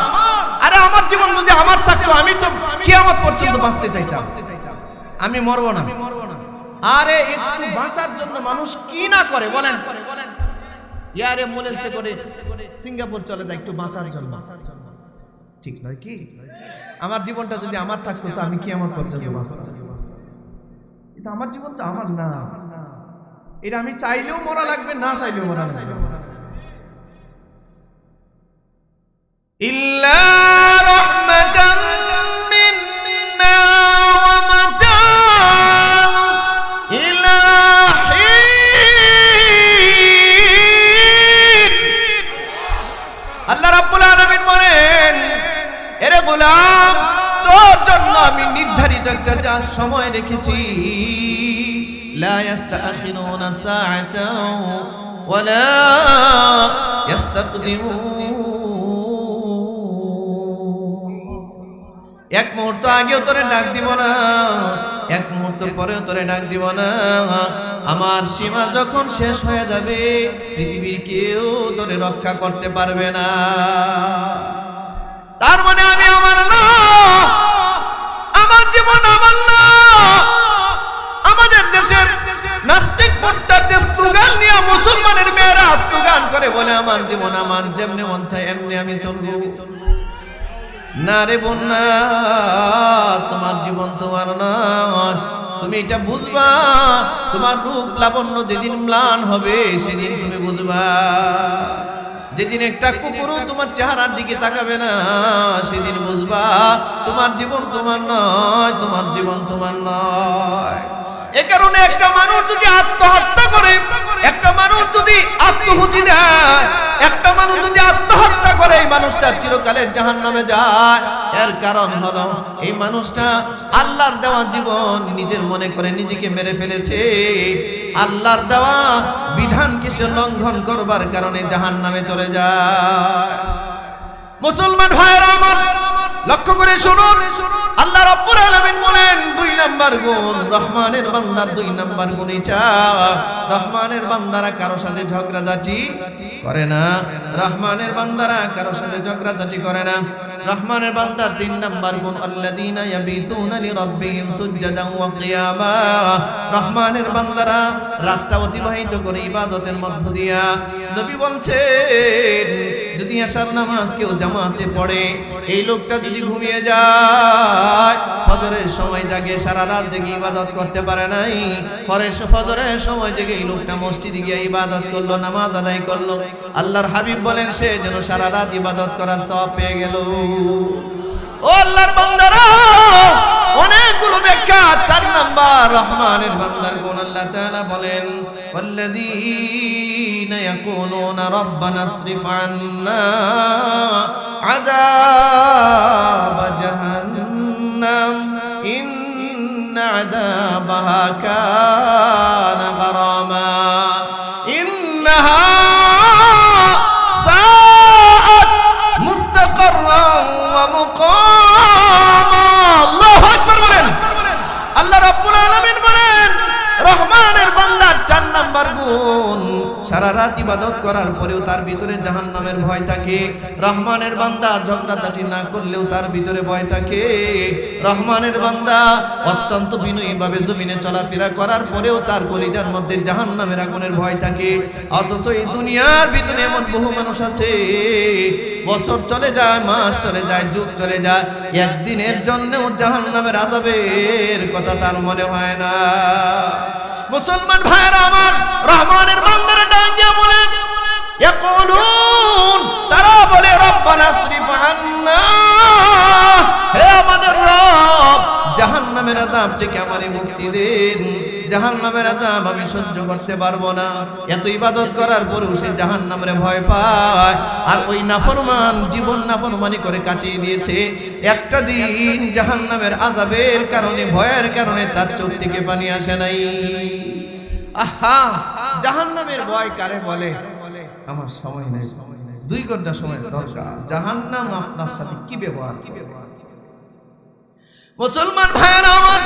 আরে আমার জীবন যদি আমার থাকতো আমি তো কিয়ামত পর্যন্ত বাঁচতে চাইতাম, আমি মরবো না। আরে একটু বাঁচার জন্য মানুষ কি না করে বলেন? ইয়ারে মোলেলসে করে সিঙ্গাপুর চলে যায় একটু বাঁচার জন্য, ঠিক নয় কি? আমার জীবনটা যদি আমার থাকতো তো আমি কিয়ামত পর্যন্ত বাঁচতাম। এটা আমার জীবন তো আমার না, এটা আমি চাইলেও মরা লাগবে, না চাইলেও মরা লাগবে। ইল্লা রাহমাতাম মিন্না ওয়া মাতাআন ইলা হিন। আল্লাহ রাব্বুল আলামিন বলেন, এরে গোলাম, তোর জন্য আমি নির্ধারিত একটা সময় রেখেছি। লা ইস্তাখিরুনা সাআতাও ওয়া লা ইস্তাকদিমুন। এক মুহূর্ত আগেও তোরে ডাক দিব না, এক মুহূর্ত পরেও তোরে ডাক দিব না। আমার সীমা যখন শেষ হয়ে যাবে, পৃথিবীর কেউ তোরে রক্ষা করতে পারবে না। তার মানে আমি আমার না, আমার জীবন আমার না। আমাদের দেশের নাস্তিক মুরতাদদের স্লোগান নিয়ে মুসলমানের মেয়েরা স্লোগান করে বলে, আমার জীবন আমার, যেমনি মন চায় এমনি আমি চলবো। না রে বোন, না, তোমার জীবন তোমার না। তুমি এটা বুঝবা, তোমার রূপ লাবণ্য যেদিন ম্লান হবে সেদিন তুমি বুঝবা। যেদিন একটা কুকুরও তোমার চেহারার দিকে তাকাবে না সেদিন বুঝবা তোমার জীবন তোমার নয়, তোমার জীবন তোমার নয়। এ কারণে একটা মানুষ যদি আত্মহত্যা করে, একটা মানুষ যদি আত্মহুতি দেয়, একটা মানুষ যদি আত্মহত্যা করে, এই মানুষটা চিরকালের জাহান্নামে যায়। এর কারণ হলো এই মানুষটা আল্লাহর দেওয়া জীবন নিজের মনে করে নিজেকে মেরে ফেলেছে। আল্লাহর দেওয়া বিধানকে সে লঙ্ঘন করবার কারণে জাহান্নামে চলে যায়। মুসলমান ভাইরা আমার, লক্ষ্য করে শুনুন, আল্লাহ রাব্বুল আলামিন বলেন 2 নাম্বার গুণ রহমানের বান্দার, 2 নাম্বার গুণ এটা, রহমানের বান্দারা কারো সাথে ঝগড়াঝাটি করে না। রহমানের বান্দারা কারো সাথে ঝগড়াঝাটি করে না। রহমানের বান্দার 3 নাম্বার গুণ আল্লাযীনা ইয়াবিতুনা লিরাব্বিহিম সুজদান ওয়া কিয়ামা। রহমানের বান্দারা রাতটা অতিবাহিত করে ইবাদতের মধ্য দিয়া। নবী বলছেন, যদি আশার নামাজ কেউ জামাতে পড়ে, এই লোকটা যদি ঘুমিয়ে যায়, ফজরের সময় জাগে, সারা রাত জেগে ইবাদত করতে পারে নাই, ফজরের সময় জেগে এই লোকটা মসজিদে গিয়ে ইবাদত করলো, নামাজ আদায় করলো, আল্লাহর হাবিব বলেন সে যেন সারা রাত ইবাদত করার সওয়াব পেয়ে গেল। ও আল্লাহর বান্দারা, অনেকগুলো ব্যাখ্যা। 4 নাম্বার রহমানের বান্দার গুণ আল্লাহ তাআলা বলেন, ওয়াল্লাযীনা ইয়াকুলুনা রাব্বানা আসরিফ আন্না আযাব জাহান্নাম ইন্না আযাবাহা কানা গারামা ইন্নাহা সাআত মুস্তাকাররান ওয়া মুকামা। আল্লাহু আকবার বলেন। আল্লাহ রাব্বুল আলামিন বলেন, রহমানের বান্দার 4 নাম্বার গুণ, সারা রাত ইবাদত করার পরেও তার ভিতরে জাহান্নামের ভয় থাকে। রহমানের বান্দা ঝগড়াঝাটি না করলেও তার ভিতরে ভয় থাকে। রহমানের বান্দা অত্যন্ত বিনয়ীভাবে জমিনে চলাফেরা করার পরেও তার কলিজার মধ্যে জাহান্নামের আগুনের ভয় থাকে। অথচ এই দুনিয়ার ভিতরে এমন বহু মানুষ আছে, বছর চলে যায়, মাস চলে যায়, যুগ চলে যায়, একদিনের জন্যও জাহান্নামের আযাবের কথা তার মনে হয় না। মুসলমান ভাইরা আমার, রহমানের বান্দারা ডাক দিয়ে বলে, ইয়াকুলুন, তারা বলে, রব্বানা আসরিফ আন্না, হে আমাদের রব, জাহান্নামের আযাব থেকে আমারে মুক্তি দেন, জাহান্নামের আযাব আমি সহ্য করতে পারবো না। এত ইবাদত করার পরেও সে জাহান্নামের ভয় পায়, আর ওই নাফরমান জীবন নাফরমানি করে কাটিয়ে দিয়েছে। একটা দিন জাহান্নামের আযাবের কারণে, ভয়ের কারণে তার চোখ থেকে পানি আসে নাই। আহা, জাহান্নামের ভয় কারে বলে? আমার সময় নেই, 2 ঘন্টা সময় দরকার। জাহান্নাম আপনার সাথে কি ব্যবহার? মুসলমান ভাইরা আমার,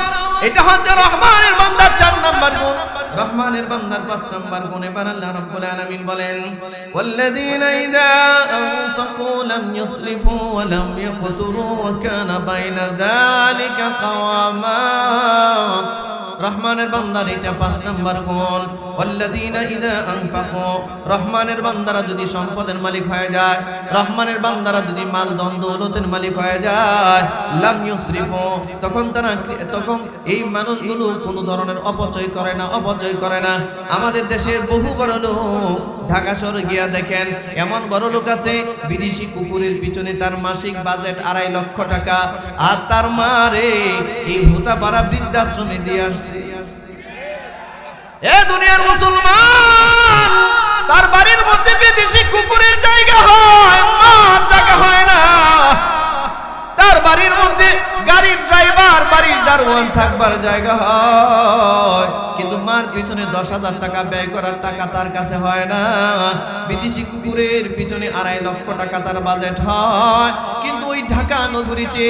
এটা হচ্ছে রহমানের বান্দার 4 নাম্বার গুণ। রহমানের বান্দার 5 নাম্বার গুণ এবার আল্লাহ রাব্বুল আলামিন বলেন, ওয়াল্লাযীনা ইযা আনফাকু লাম ইউসরিফু ওয়া লাম ইয়াকতুরু ওয়া কানা বাইনা যালিকা কাওয়ামা। রহমানের বান্দার এটা 5 নাম্বার গুণ। ওয়াল্লাযীনা ইযা আনফাকু, রহমানের বান্দারা যদি সম্পদের মালিক হয়ে যায়, রহমানের বান্দারা যদি মাল ধন দৌলতের মালিক হয়ে যায়, লাম ইউসরিফু, তখন এই মানুষগুলো কোনো ধরনের অপচয় করে না। আমাদের দেশের বহু বড় লোক, ঢাকা শহরে গিয়া দেখেন, এমন বড় লোক আছে বিদেশি কুকুরের পিছনে তার মাসিক বাজেট 2.5 লক্ষ টাকা, আর তার মারে এই ভূতাপাড়া বৃদ্ধাশ্রমে দিয়ে আসছে। এ দুনিয়ার মুসলমান, তার বাড়ির মধ্যে বিদেশি কুকুরের জায়গা হয়, মার জায়গা হয় না। তার বাড়ির মধ্যে গাড়ির ড্রাইভার, বাড়ির দারোয়ান থাকবার জায়গা হয়, কিন্তু মার পিছনে 10,000 টাকা ব্যয় করার টাকা তার কাছে হয় না। বিদেশি কুকুরের পিছনে 2.5 লক্ষ টাকা তার বাজেট হয়। কিন্তু ওই ঢাকা নগরীতে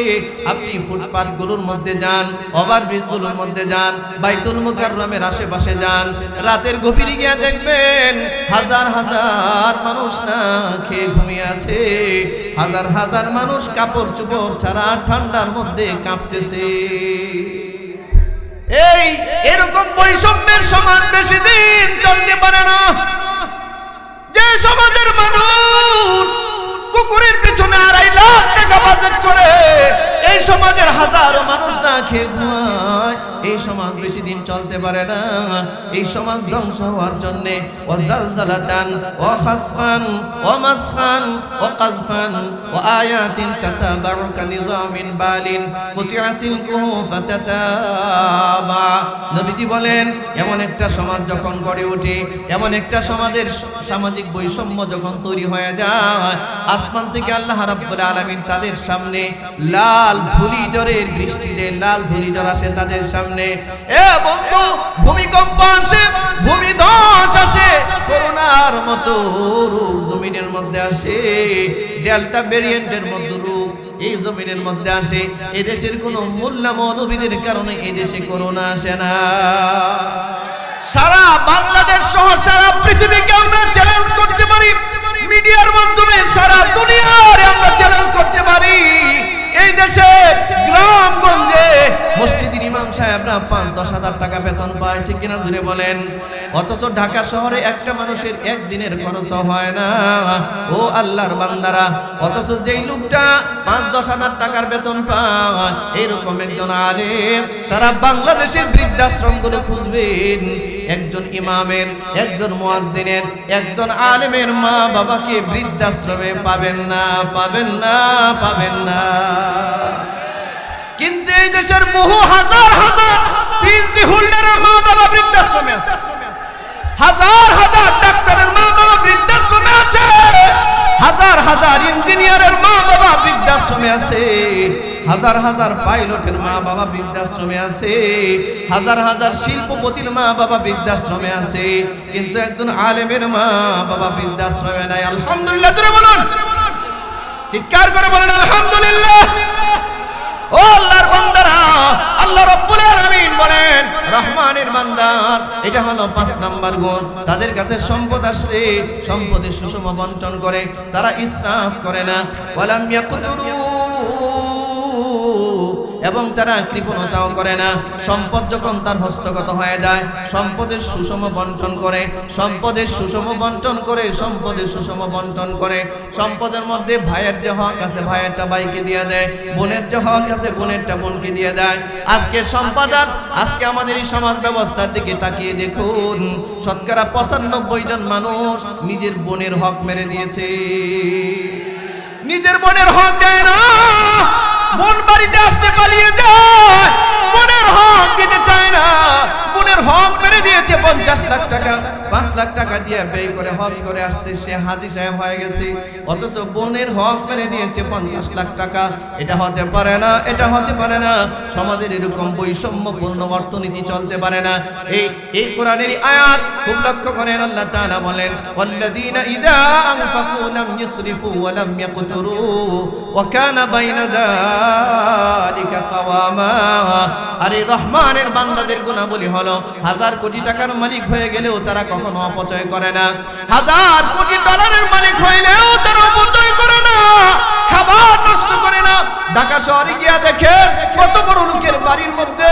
আপনি ফুটপাত গুলোর মধ্যে যান, ওভারব্রিজ গুলোর মধ্যে যান, বাইতুল মুকাররমের আশেপাশে যান, রাতের গভীরে গিয়ে দেখবেন হাজার হাজার মানুষ না খেয়ে ঘুমিয়ে আছে, হাজার হাজার মানুষ কাপড় চোপড় ছাড়া ঠান্ডার মধ্যে কাঁপতেছে। এরকম বৈষম্যের সমাজ বেশি দিন চলতে পারে না। যে সমাজের মানুষ কুকুরের পিছনে 2.5 লাখ টাকা বাজেট করে, এই সমাজের হাজারো মানুষ না খেয়ে ঘুমায়, এই সমাজ বেশি দিন চলতে পারে না। এই সমাজ ধ্বংস হওয়ার জন্য ওয়াজালজালাতান ওয়া খাসফান ওয়া মাসখান ওয়া কাযফান ওয়া আয়াতিন তাতাবাউ কানিজামিন বালিন কুতিআ সিলকুহু ফাতাতাবা। নবীজি বলেন, এমন একটা সমাজ যখন গড়ে ওঠে, এমন একটা সমাজের সামাজিক বৈষম্য যখন তৈরি হয়ে যায়, আসমান থেকে আল্লাহ রাব্বুল আলামিন তাদের সামনে লাল ধূলিঝড়ের বৃষ্টি দেন, লাল ধূলিঝড় আসে তাদের সামনে। এ বন্ধু, ভূমিকম্প আসে, ভূমিধস আসে, করোনার মতো রূপ জমিনের মধ্যে আসে, ডেল্টা ভেরিয়েন্টের মতো রূপ এই জমিনের মধ্যে আসে। এই দেশের কোনো মোল্লা মৌলবীদের কারণে এই দেশে করোনা আসে না। সারা বাংলাদেশ সহ সারা পৃথিবীকে আমরা চ্যালেঞ্জ করতে পারি, মিডিয়ার মাধ্যমে সারা দুনিয়ারে আমরা চ্যালেঞ্জ করতে পারি। এই দেশে গ্রামগঞ্জে মসজিদের ইমাম সাহেবরা 5-10 হাজার টাকা বেতন পায়, ঠিক কিনা জুড়ে বলেন? অথচ ঢাকা শহরে একটা মানুষের একদিনের খরচ হয় না। ও আল্লাহর বান্দারা, অথচ যেই লোকটা 5-10 হাজার টাকার বেতন পায়, এইরকম একজন আলেম সারা বাংলাদেশের বৃদ্ধাশ্রমগুলো খুঁজবেন, একজন ইমামের, একজন মুয়াজ্জিনের, একজন আলেমের মা বাবাকে বৃদ্ধাশ্রমে পাবেন না, পাবেন না, পাবেন না। কিন্তু এই দেশের বহু হাজার হাজার পিএইচডি হোল্ডারের মা বাবা বৃদ্ধাশ্রমে আছে, হাজার হাজার ডাক্তারের মা বাবা বৃদ্ধাশ্রমে আছে, হাজার হাজার ইঞ্জিনিয়ারের মা বাবা বৃদ্ধাশ্রমে আছে, হাজার হাজার পাইলটের মা বাবা বৃদ্ধাশ্রমে আছে, হাজার হাজার শিল্পপতির মা বাবা বৃদ্ধাশ্রমে আছে, কিন্তু একজন আলেমের মা বাবা বৃদ্ধাশ্রমে নাই। আলহামদুলিল্লাহ জোরে বলুন, চিৎকার করে বলেন আলহামদুলিল্লাহ। ও আল্লাহর বান্দারা, আল্লাহ রাব্বুল আলামিন বলেন, রহমানের বান্দা, এটা হলো 5 নাম্বার গুণ। তাদের কাছে সম্পদ আসলে সম্পদের সুষম বন্টন করে, তারা ইসরাফ করে না। ওয়ালাম ইয়াকুতুরু, এবং তারা কৃপণতাও করে না। সম্পদ যখন তার হস্তগত হয়ে যায়, সম্পদের সুষম বন্টন করে, সম্পদের সুষম বন্টন করে, সম্পদের সুষম বন্টন করে। সম্পদের মধ্যে ভাইয়ের যে হক আছে ভাইয়েরটা ভাইকে দিয়ে দেয়, বোনের যে হক আছে বোনেরটা বোনকে দিয়ে দেয়। আজকে সম্পাদক, আজকে আমাদের এই সমাজ ব্যবস্থার দিকে তাকিয়ে দেখুন, শতকরা 95 জন মানুষ নিজের বোনের হক মেরে দিয়েছে। নিজের বোনের হক দেয় না, বোন বাড়িতে আসতে পালিয়ে যায়, বোনের হক দিতে চায় না। বোনের হক মেরে দিয়েছে 50 লাখ টাকা, 5 লাখ টাকা দিয়ে ব্যয় করে হজ করে আসছে, সে হাজী সাহেব হয়ে গেছে। অথচ বোনের হক মেরে দিয়েছে 50 লাখ টাকা। এটা হতে পারে না, এটা হতে পারে না। সমাজের এরকম বৈষম্যপূর্ণ অর্থনীতি চলতে পারে না। এই কোরআনের আয়াত খুব লক্ষ্য করেন, আল্লাহ তাআলা বলেন, ওয়াল্লাযীনা ইযা আনফাকু লাম ইউসরিফু ওয়া লাম ইয়াকতুরু ওয়া কানা বাইনা যালিকা কাওয়ামা। আরে রহমানের বান্দাদের গুণাবলী হলো 1000 কোটি টাকার মালিক হয়ে গেলেও তারা কখনো অপচয় করে না, 1000 কোটি ডলারের মালিক হইলেও তারা অপচয় করে না, খাবার নষ্ট করে না। ঢাকা শহরে গিয়া দেখেন কত বড় লোকের বাড়ির মধ্যে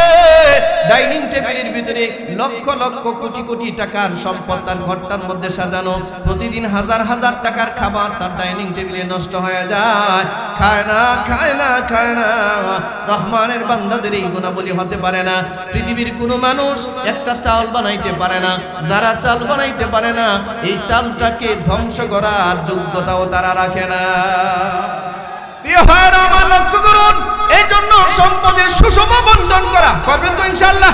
ডাইনিং টেবিলের ভিতরে লক্ষ লক্ষ কোটি কোটি টাকার সম্পদ তার ঘরটার মধ্যে সাজানো, প্রতিদিন হাজার হাজার টাকার খাবার তার ডাইনিং টেবিলে নষ্ট হয়ে যায়, খায় না খায় না খায় না। রহমানের বান্দাদের এই গুণাবলী হতে পারে না। পৃথিবীর কোনো মানুষ একটা চাল বানাইতে পারে না, যারা চাল বানাইতে পারে না এই চালটাকে ধ্বংস করার যোগ্যতাও তারা রাখে না। প্রিয় ভাইরা আমার, লক্ষ্য করুন, এই জন্য সম্পদের সুষম বন্টন করা করবেন তো ইনশাআল্লাহ।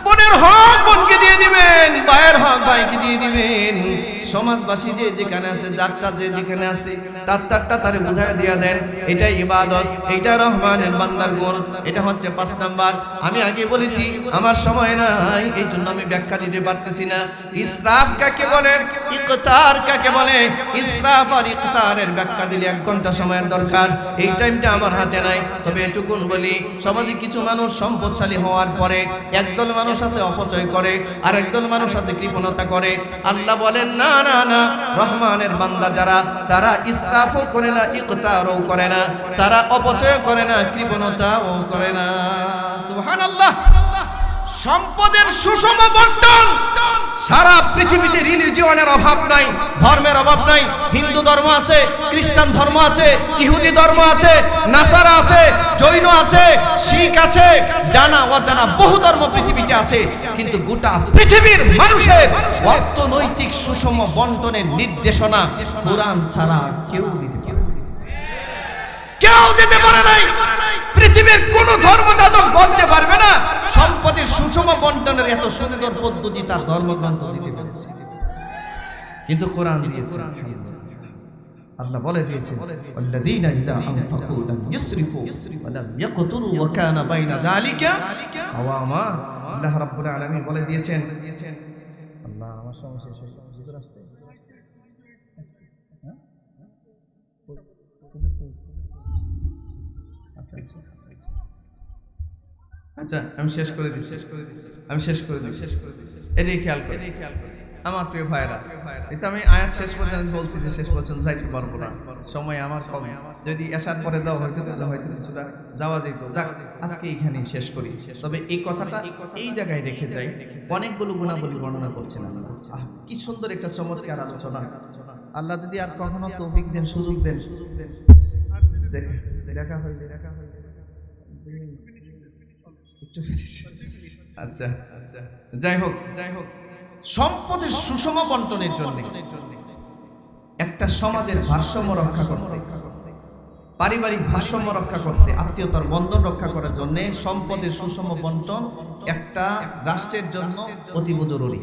বোনের হক বোনকে দিয়ে দিবেন, ভাইয়ের হক ভাইকে দিয়ে দিবেন। সমাজবাসী যে যেখানে আছে, যারটা যে যেখানে আছে, তারটা তারে বুঝায় দিয়া দেন। এটাই ইবাদত, এইটা রহমানের বান্দার গুণ। এটা হচ্ছে 5 নাম্বার। আমি আগে বলেছি, আমার সময় নাই, এই জন্য আমি ব্যাখ্যা দিতে পারতেছি না। ইসরাফ কাকে বলে, ইকতার কাকে বলে? ইসরাফ আর ইকতারের ব্যাখ্যা দিলে 1 ঘন্টা সময়ের দরকার, এই টাইমটা আমার হাতে নাই। তবে এটুকুন বলি, সমাজে কিছু মানুষ সম্পদশালী হওয়ার পরে একদল মানুষ আছে অপচয় করে, আর একদল মানুষ আছে কৃপণতা করে। আল্লাহ বলেন না না না, রহমানের বান্দা যারা, তারা ইসরাফও করে না, ইকতারও করে না, তারা অপচয় করে না, কৃপণতাও করে না। সুবহানাল্লাহ। সম্পদের সুষম বন্টন। সারা পৃথিবীতে রিলিজিয়নের অভাব নাই, ধর্মের অভাব নাই। হিন্দু ধর্ম আছে, খ্রিস্টান ধর্ম আছে, ইহুদি ধর্ম আছে, নাসারা আছে, জৈন আছে, শিখ আছে, জানা অজানা বহু ধর্ম পৃথিবীতে আছে। কিন্তু গোটা পৃথিবীর মানুষের অর্থনৈতিক সুষম বন্টনের নির্দেশনা কোরআন ছাড়া কেউ দিতে পারে না, কেউ দিতে পারে নাই। পৃথিবীর কোন ধর্মযাজক বলতে পারবে না সম্পদের সুষম বন্টনের এত সুন্দর পদ্ধতি তার ধর্মগ্রন্থ দিতে পারছে, কিন্তু কোরআন দিয়েছে। আল্লাহ বলে দিয়েছে, ওয়াল্লাযীনা ইযা আনফাকু লাম ইউসরিফু ওয়া লাম ইয়াকতুরু ওয়া কানা বাইনা যালিকা কাওয়ামা। আল্লাহ রাব্বুল আলামিন বলে দিয়েছেন। আল্লাহ, আমার সমস্যা শেষ হুজুর আসছে। আচ্ছা, আমি শেষ করে দিচ্ছি। এদিকে খেয়াল করে, আমার প্রিয় ভাইরা, এটা আমি আয়াত শেষ পর্যন্ত বলছি যে শেষ পর্যন্ত যাইতে পারবো না, সময় আমার কম। যদি আসার পরে দাও হয়তো কিছুটা যাওয়া যেত। যাক, আজকে এইখানেই শেষ করি। তবে এই কথাটা এই জায়গায় রেখে যাই। অনেকগুলো গুণাবলী বর্ণনা করছেন আল্লাহ। কি সুন্দর একটা চমৎকার আলোচনা। আল্লাহ যদি আর কখনো তৌফিক দেন, সুযোগ দেন, দেখা হইলে আচ্ছা, যাই হোক, সম্পদের সুষম বন্টনের জন্য একটা সমাজের ভারসাম্য রক্ষা করতে, পারিবারিক ভারসাম্য রক্ষা করতে, আত্মীয়তার বন্ধন রক্ষা করার জন্য সম্পদের সুষম বন্টন একটা রাষ্ট্রের জন্য অতীব জরুরি।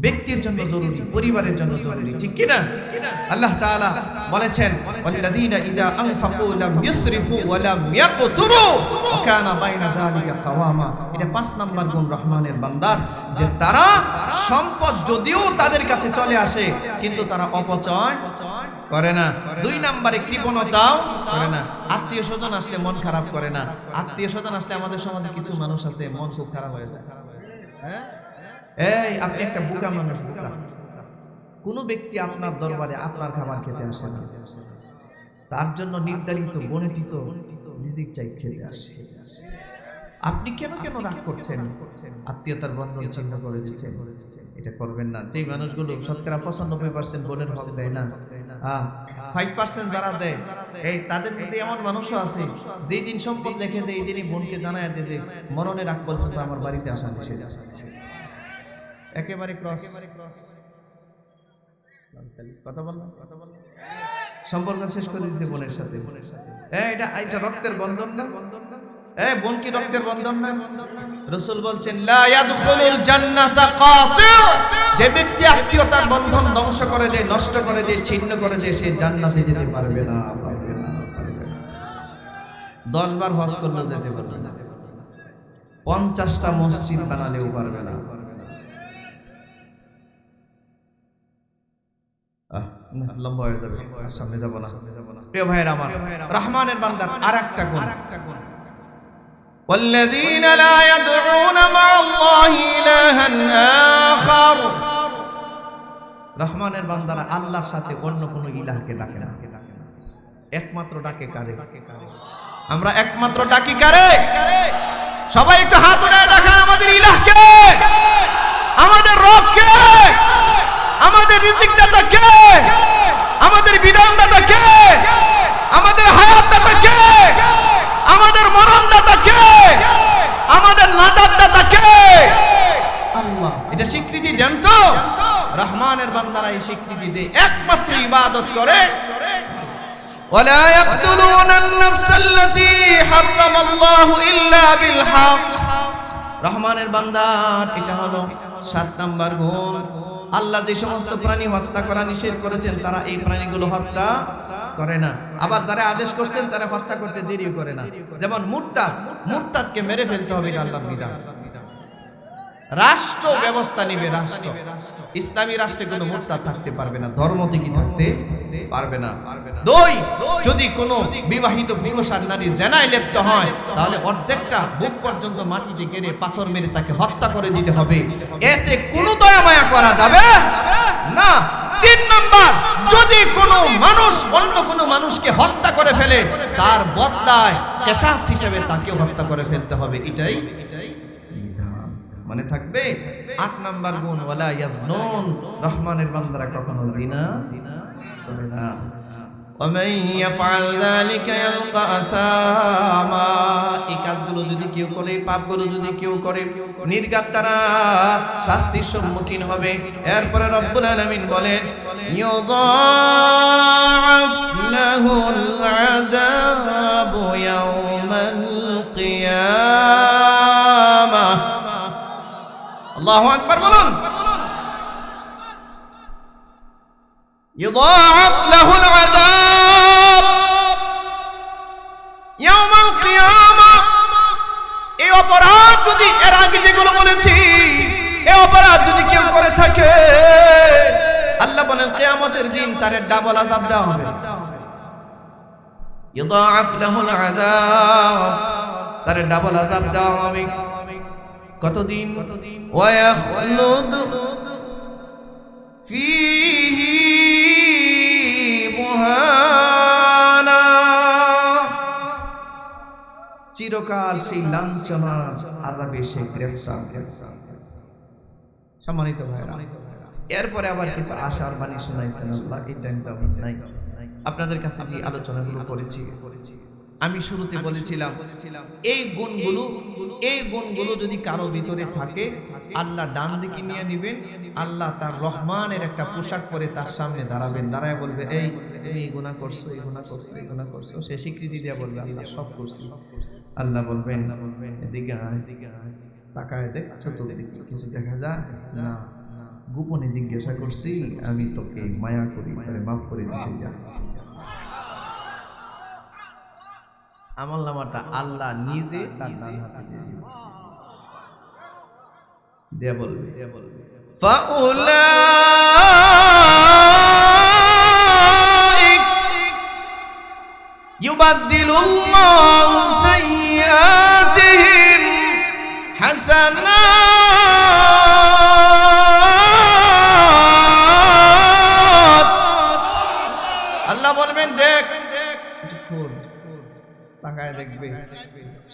ব্যক্তির জন্য জরুরি, পরিবারের জন্য জরুরি, ঠিক কি না? আল্লাহ তাআলা বলেছেন ওয়াল্লাযীনা ইযা আনফাকু লাম ইউসরিফু ওয়া লাম ইয়াকতুরু ওয়া কানা বাইনা যালিকা কাওয়ামা। এটা 5 নাম্বার গুণ রহমানের বান্দার, যে তারা সম্পদ যদিও তাদের কাছে চলে আসে কিন্তু তারা অপচয় করে না। 2 নম্বরে কৃপণতাও করে না। আত্মীয় স্বজন আসলে মন খারাপ করে না। আত্মীয় স্বজন আসলে আমাদের সমাজে কিছু মানুষ আছে মন খুব খারাপ হয়ে যায়। এই আপনি একটা বোকা মানুষ, বোকা। কোন ব্যক্তি আপনার দরবারে আপনার খাবার খেতে আসে না, তার জন্য নির্ধারিত বর্ণিত রিজিকটাই খেতে আসে। আপনি কেন কেন রাগ করছেন? আত্মীয়তার বন্ধন ছিন্ন করে দিচ্ছেন, এটা করবেন না। যে মানুষগুলো শতকরা 95% বোনের হক দেয় না, 5% যারা দেয়, এই তাদের মধ্যে এমন মানুষও আছে যেই দিন সম্পদ লিখে দেয় এই দিনই বোনকে জানায় দেয় যে মরণের আগ পর্যন্ত আমার বাড়িতে আসা নিষেধ। একেবারে ক্রস কথা বললাম, সম্পর্ক শেষ করে দিচ্ছে বোনের সাথে। এটা রক্তের বন্ধন না? বোন কি রক্তের বন্ধন না? রাসূল বলছেন লা ইয়াদখুলুল জান্নাতা কাতি', যে ব্যক্তি আত্মীয়তার বন্ধন ধ্বংস করে দেয়, নষ্ট করে দেয়, ছিন্ন করে দেয়, সে জান্নাতে যেতে পারবে না। 10 বার হজ করলে যেতে পারবে না, 50টা মসজিদ বানালেও পারবে না। লম্বা হয়ে যাবে, সামনে যাব না। প্রিয় ভাইয়েরা আমার, রহমানের বান্দার আরেকটা গুণ, والذين لا يدعون مع الله إلها آخر, রহমানের বান্দারা আল্লাহর সাথে অন্য কোনো ইলাহকে ডাকে না, একমাত্র ডাকে কারে? আমরা একমাত্র ডাকি কারে? সবাই একটু হাত উঠায় দেখান আমাদের ইলাহকে, আমাদের রবকে, আমাদের রিজিক দাতা কে, আমাদের বিধান দাতা কে, আমাদের হায়াত দাতা কে, আমাদের মরণ দাতা কে, আমাদের নাজাত দাতা কে? আল্লাহ। এটা স্বীকৃতি দেন তো? রহমানের বান্দারা এই স্বীকৃতি দেয়, একমাত্র ইবাদত করে। ওয়ালা ইয়াকতুলুনান নাফসাল্লাতী হারামাল্লাহু ইল্লা বিল হক। রহমানের বান্দার এটা হলো 7 নাম্বার গুণ। আল্লাহ যে সমস্ত প্রাণী হত্যা করা নিষেধ করেছেন তারা এই প্রাণীগুলো হত্যা করে না। আবার যারা আদেশ করছেন তারা হত্যা করতে দেরি করে না। যেমন মুরতাদকে মেরে ফেলতে হবে, এটা আল্লাহর বিধান। রাষ্ট্র ব্যবস্থা নিবে, রাষ্ট্র ইসলামী রাষ্ট্রে কোনো মুরতাদ থাকতে পারবে না, ধর্ম থেকে থাকতে পারবে না। 2, যদি কোনো বিবাহিত পুরুষ আর নারী জেনায় লিপ্ত হয় তাহলে অর্ধেকটা বুক পর্যন্ত মাটিতে গেড়ে পাথর মেরে তাকে হত্যা করে দিতে হবে, এতে কোনো দয়া মায়া করা যাবে না। 3 নাম্বার, যদি কোনো মানুষ অন্য কোনো মানুষকে হত্যা করে ফেলে তার বদলায় কিসাস হিসেবে তাকে হত্যা করে ফেলতে হবে, এটাই মানে থাকবে। 8 নাম্বার গুণ ওয়ালা ইয়াজনুন, রহমানের বান্দারা কখনো জিনা করে না। ওয়ামান ইয়াফআল যালিকা ইয়ালকা আসামা, এই কাজগুলো যদি কেউ করে, পাপগুলো যদি কেউ করে, নির্ঘাত তারা শাস্তির সম্মুখীন হবে। এরপরে রব্বুল আলামিন বলেন ইউযাফ লাহুল আযাবু ইয়াওমাল কিয়ামাহ। আল্লাহু আকবার বলুন। ইউযাফ লাহুল আযাব ইয়াওমাল কিয়ামাহ। এই অপরাধ যদি এর আগে যেগুলো বলেছি এই অপরাধ যদি কেউ করে থাকে আল্লাহ বলেন কিয়ামতের দিন তার ডাবল আযাব দেওয়া হবে। ইউযাফ লাহুল আযাব, তার ডাবল আযাব দেওয়া হবে। কতদিন? ওয়ায়াখলুদ ফীহি মুহানা, চিরকাল সেই লাঞ্ছনা আযাবে সে গ্রেফতার। সম্মানিত ভাইরা, এরপরে আবার কিছু আশার বাণী শোনাইছেন আল্লাহ। এই টাইমটা নাই, আপনাদের কাছে যে আলোচনাগুলো করেছি আমি শুরুতে বলেছিলাম এই গুণগুলো যদি কারো ভিতরে থাকে আল্লাহ ডান দিকে নিয়ে নেবেন, আল্লাহ তার রহমানের একটা পোশাক পরে তার সামনে দাঁড়াবেন, দাঁড়ায় বলবে এই তুমি এই গুনাহ করছো, এই গুনাহ করছো, এই গুনাহ করছো। সে স্বীকৃতি দিয়ে বলবে আল্লাহ সব করছি। আল্লাহ বলবেন এদিকে আয়, তাকায় দেখ চতুর্দিকে কিছু দেখা যায় না, গোপনে জিজ্ঞাসা করছি, আমি তোকে মায়া করি, তারে মাফ করে দিছি, যা। আমলনামাটা আল্লাহ নিজে তার ডান হাতে দিয়ে দিবেন, দিয়ে বলবে ফাউলাইক ইউবাদদিলুল্লাহু সাইয়্যাতিহিম হাসানাত। আল্লাহ বলবেন, দেখ তাকায় দেখবে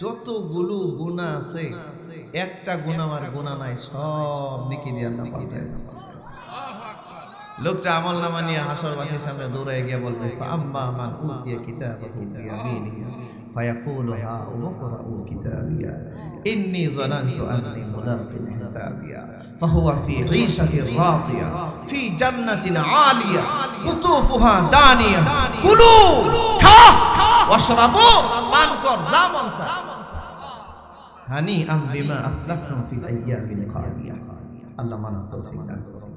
যতগুলো গুনাহ আছে একটা গুনাহ আর গুনাহ নাই, সব নেকি দিয়ে আল্লাহ পাল্টায় দিচ্ছে। লোকটা আমলনামা নিয়ে হাসরবাসীর সামনে দৌড়ায় গিয়ে বলবে, ফাআম্মা মান উতিয়া কিতাবাহু বিয়ামিনিহি ফায়াকুলু হা উমকরাউ কিতাবিয়া ইন্নী যানানতু আন্নী মুলাকিন হিসাবিয়া ফাহুয়া ফি ঈশাতির রাদিয়া ফি জান্নাতিন আলিয়া কুতুফুহা দানিয়া কুলু খা ওয়াশরাবু, পান কর, যা মন চায়, হানিআম বিমা আসলাফতুম ফিল আইয়ামিল খালিয়া। আল্লাহ মানা তৌফিক দান করুন।